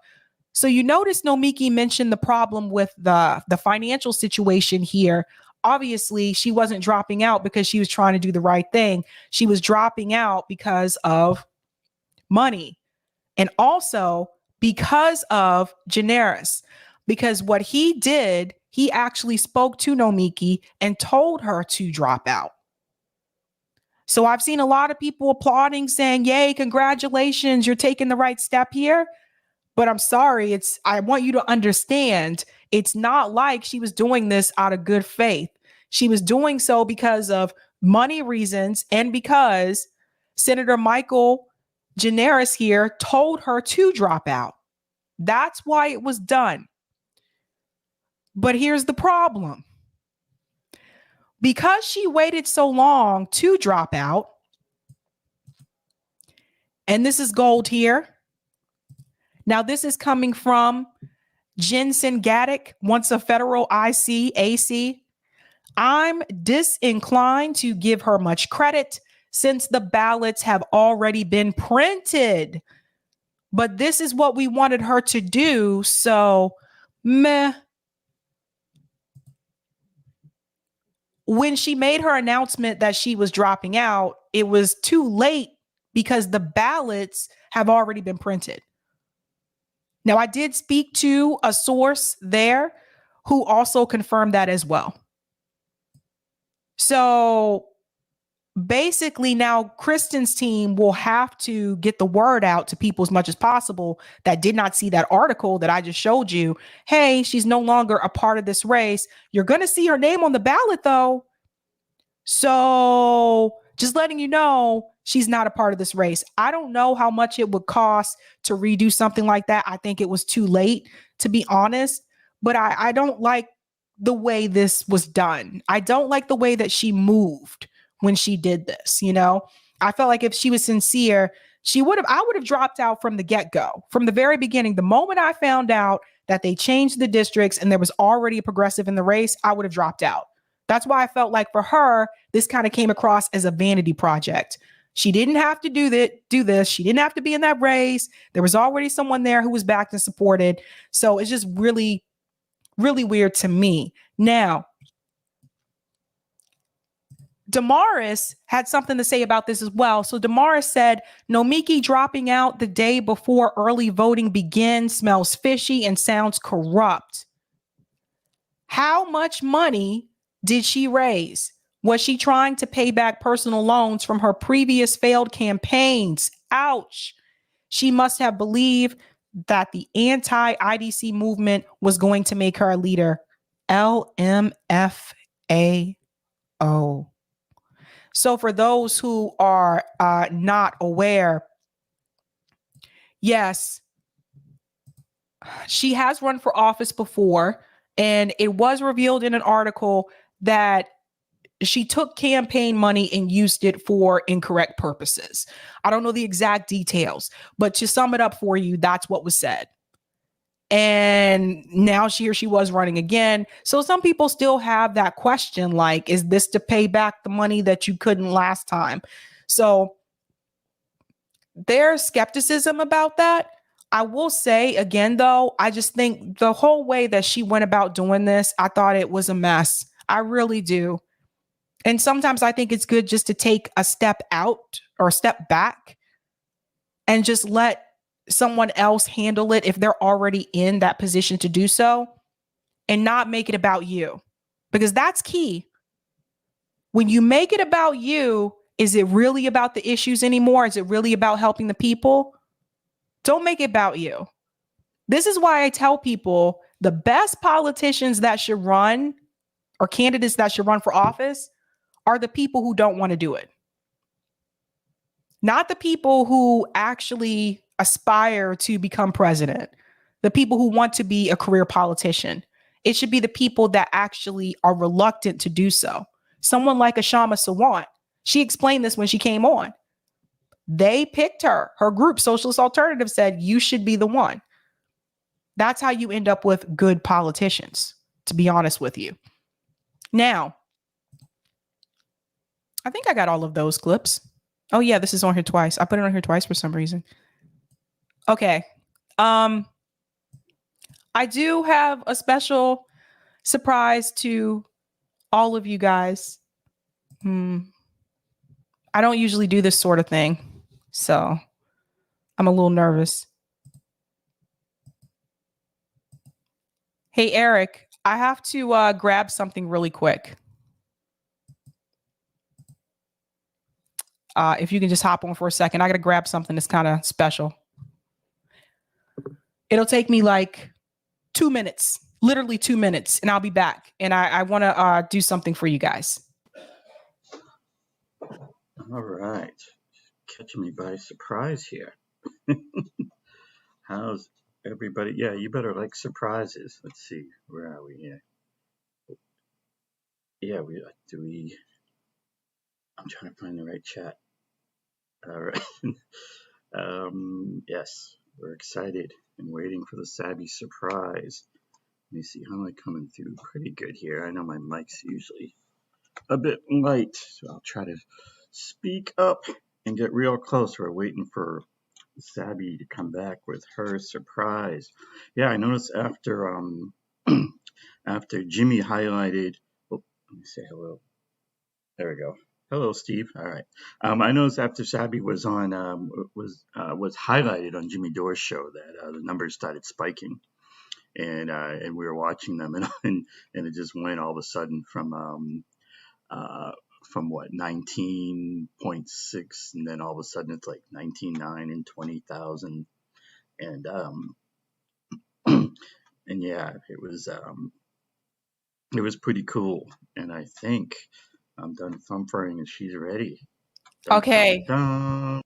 So you notice Nomiki mentioned the problem with the financial situation here. obviously she wasn't dropping out because she was trying to do the right thing. She was dropping out because of money, and also because of Generis. Because what he did, he actually spoke to Nomiki and told her to drop out. So I've seen a lot of people applauding, saying, yay, congratulations, you're taking the right step here. But I'm sorry, I want you to understand, it's not like she was doing this out of good faith. She was doing so because of money reasons and because Senator Michael Generis here told her to drop out. That's why it was done. But here's the problem. Because she waited so long to drop out, and this is gold here. Now, this is coming from Jensen Gaddick, once a federal AC. I'm disinclined to give her much credit since the ballots have already been printed. But this is what we wanted her to do, so meh. When she made her announcement that she was dropping out, it was too late because the ballots have already been printed. Now, I did speak to a source there who also confirmed that as well. So basically now Kristen's team will have to get the word out to people as much as possible that did not see that article that I just showed you. Hey, she's no longer a part of this race. You're going to see her name on the ballot though. So just letting you know, she's not a part of this race. I don't know how much it would cost to redo something like that. I think it was too late, to be honest, but I don't like the way this was done. I don't like the way that she moved when she did this. You know, I felt like if she was sincere, I would have dropped out from the get-go, from the very beginning. The moment I found out that they changed the districts and there was already a progressive in the race, I would have dropped out. That's why I felt like for her, this kind of came across as a vanity project. She didn't have to do this. She didn't have to be in that race. There was already someone there who was backed and supported. So it's just really, really weird to me. Now, Damaris had something to say about this as well. So Damaris said, Nomiki dropping out the day before early voting begins smells fishy and sounds corrupt. How much money did she raise? Was she trying to pay back personal loans from her previous failed campaigns? Ouch. She must have believed that the anti-IDC movement was going to make her a leader. LMFAO. So for those who are not aware, yes, she has run for office before, and it was revealed in an article that she took campaign money and used it for incorrect purposes. I don't know the exact details, but to sum it up for you, that's what was said. And now she was running again. So some people still have that question, like, is this to pay back the money that you couldn't last time? So there's skepticism about that. I will say again, though, I just think the whole way that she went about doing this, I thought it was a mess. I really do. And sometimes I think it's good just to take a step out or a step back and just let someone else handle it if they're already in that position to do so, and not make it about you, because that's key. When you make it about you, is it really about the issues anymore? Is it really about helping the people? Don't make it about you. This is why I tell people the best politicians that should run, or candidates that should run for office, are the people who don't want to do it. Not the people who actually aspire to become president, the people who want to be a career politician. It should be the people that actually are reluctant to do so. Someone like Ashama Sawant, she explained this when she came on. They picked her. Her group, Socialist Alternative, said, you should be the one. That's how you end up with good politicians, to be honest with you. Now, I think I got all of those clips. Oh yeah, this is on here twice. I put it on here twice for some reason. Okay. I do have a special surprise to all of you guys. I don't usually do this sort of thing, so I'm a little nervous. Hey, Eric, I have to grab something really quick. If you can just hop on for a second, I got to grab something that's kind of special. It'll take me like 2 minutes, literally 2 minutes, and I'll be back. And I want to do something for you guys. All right. Catching me by surprise here. How's everybody? Yeah, you better like surprises. Let's see. Where are we here? Yeah, I'm trying to find the right chat. All right. Yes, we're excited and waiting for the Sabby surprise. Let me see. How am I coming through? Pretty good here. I know my mic's usually a bit light, so I'll try to speak up and get real close. We're waiting for Sabby to come back with her surprise. Yeah, I noticed after after Jimmy highlighted. Oh, let me say hello. There we go. Hello, Steve. All right. I noticed after Sabby was on was highlighted on Jimmy Dore's show that the numbers started spiking, and we were watching them, and it just went all of a sudden from what 19.6, and then all of a sudden it's like 19.9 and 20,000, and and yeah, it was pretty cool, and I think I'm done thumpering and she's ready. Dun, Okay. dun, dun.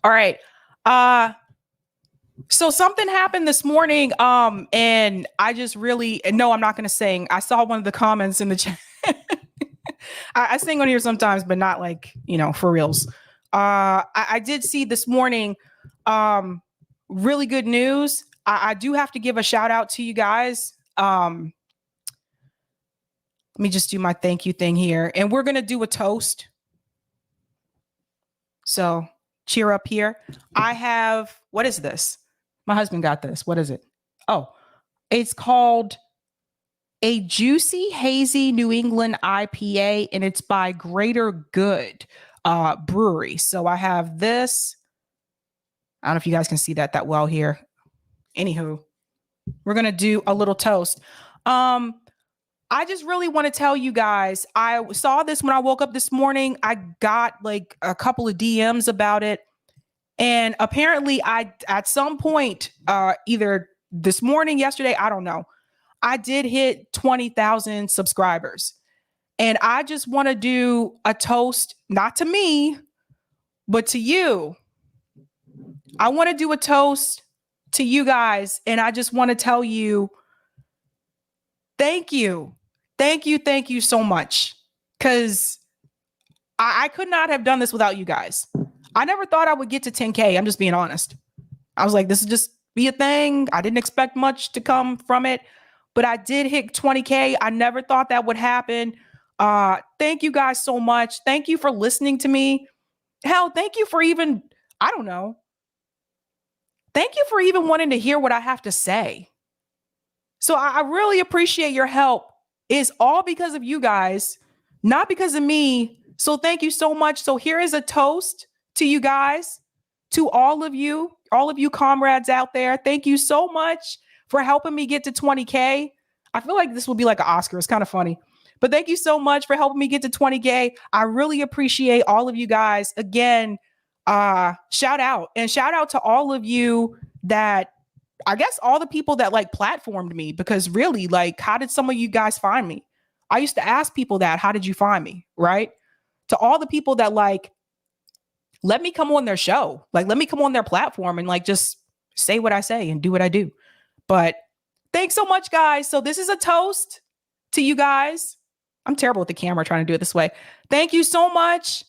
All right. So something happened this morning. And I just really, no, I'm not going to sing. I saw one of the comments in the chat. I sing on here sometimes, but not like, for reals. I did see this morning, really good news. I do have to give a shout out to you guys. Let me just do my thank you thing here. And we're going to do a toast. So cheer up here. I have, what is this? My husband got this. What is it? Oh, it's called a Juicy Hazy New England IPA, and it's by Greater Good Brewery. So I have this. I don't know if you guys can see that well here. Anywho, we're going to do a little toast. I just really want to tell you guys, I saw this when I woke up this morning. I got like a couple of DMs about it. And apparently at some point, either this morning, yesterday, I don't know, I did hit 20,000 subscribers. And I just want to do a toast, not to me, but to you. I want to do a toast to you guys. And I just want to tell you, thank you. Thank you so much. Because I could not have done this without you guys. I never thought I would get to 10K. I'm just being honest. I was like, this is just be a thing. I didn't expect much to come from it, but I did hit 20K. I never thought that would happen. Thank you guys so much. Thank you for listening to me. Hell, thank you for even, I don't know. Thank you for even wanting to hear what I have to say. So I really appreciate your help. It's all because of you guys, not because of me. So thank you so much. So here is a toast to you guys, to all of you comrades out there. Thank you so much for helping me get to 20K. I feel like this will be like an Oscar. It's kind of funny. But thank you so much for helping me get to 20K. I really appreciate all of you guys. Again, shout out to all of you that, I guess all the people that like platformed me, because really, like, how did some of you guys find me? I used to ask people that, how did you find me? Right? To all the people that like, let me come on their show. Like, let me come on their platform and like, just say what I say and do what I do. But thanks so much, guys. So this is a toast to you guys. I'm terrible with the camera trying to do it this way. Thank you so much.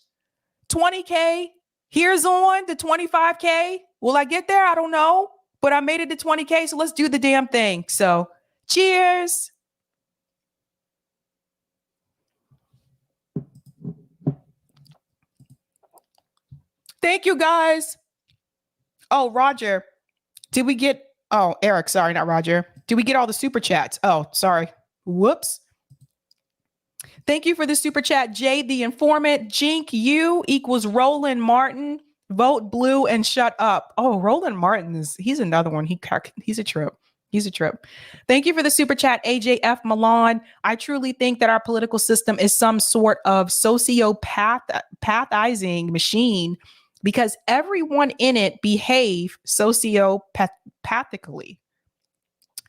20K. Here's on to 25K. Will I get there? I don't know. But I made it to 20K. So let's do the damn thing. So cheers. Thank you, guys. Oh, Roger. Did we get... Oh, Eric. Sorry, not Roger. Did we get all the super chats? Oh, sorry. Whoops. Thank you for the super chat, Jay the Informant. Jink U equals Roland Martin. Vote blue and shut up. Oh, Roland Martin he's another one. He's a trip. He's a trip. Thank you for the super chat, AJF Milan. I truly think that our political system is some sort of sociopathizing machine because everyone in it behave sociopathically.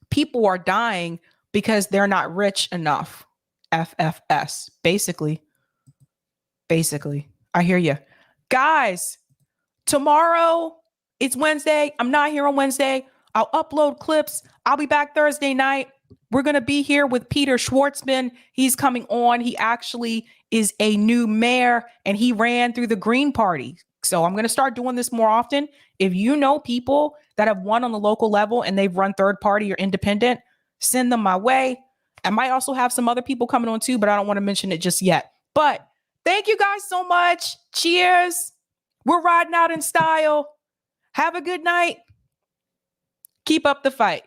People are dying because they're not rich enough. FFS. Basically. I hear you. Guys, tomorrow, it's Wednesday. I'm not here on Wednesday. I'll upload clips. I'll be back Thursday night. We're going to be here with Peter Schwartzman. He's coming on. He actually is a new mayor and he ran through the Green Party. So I'm going to start doing this more often. If you know people that have won on the local level and they've run third party or independent, send them my way. I might also have some other people coming on too, but I don't want to mention it just yet. But thank you guys so much. Cheers. We're riding out in style. Have a good night. Keep up the fight.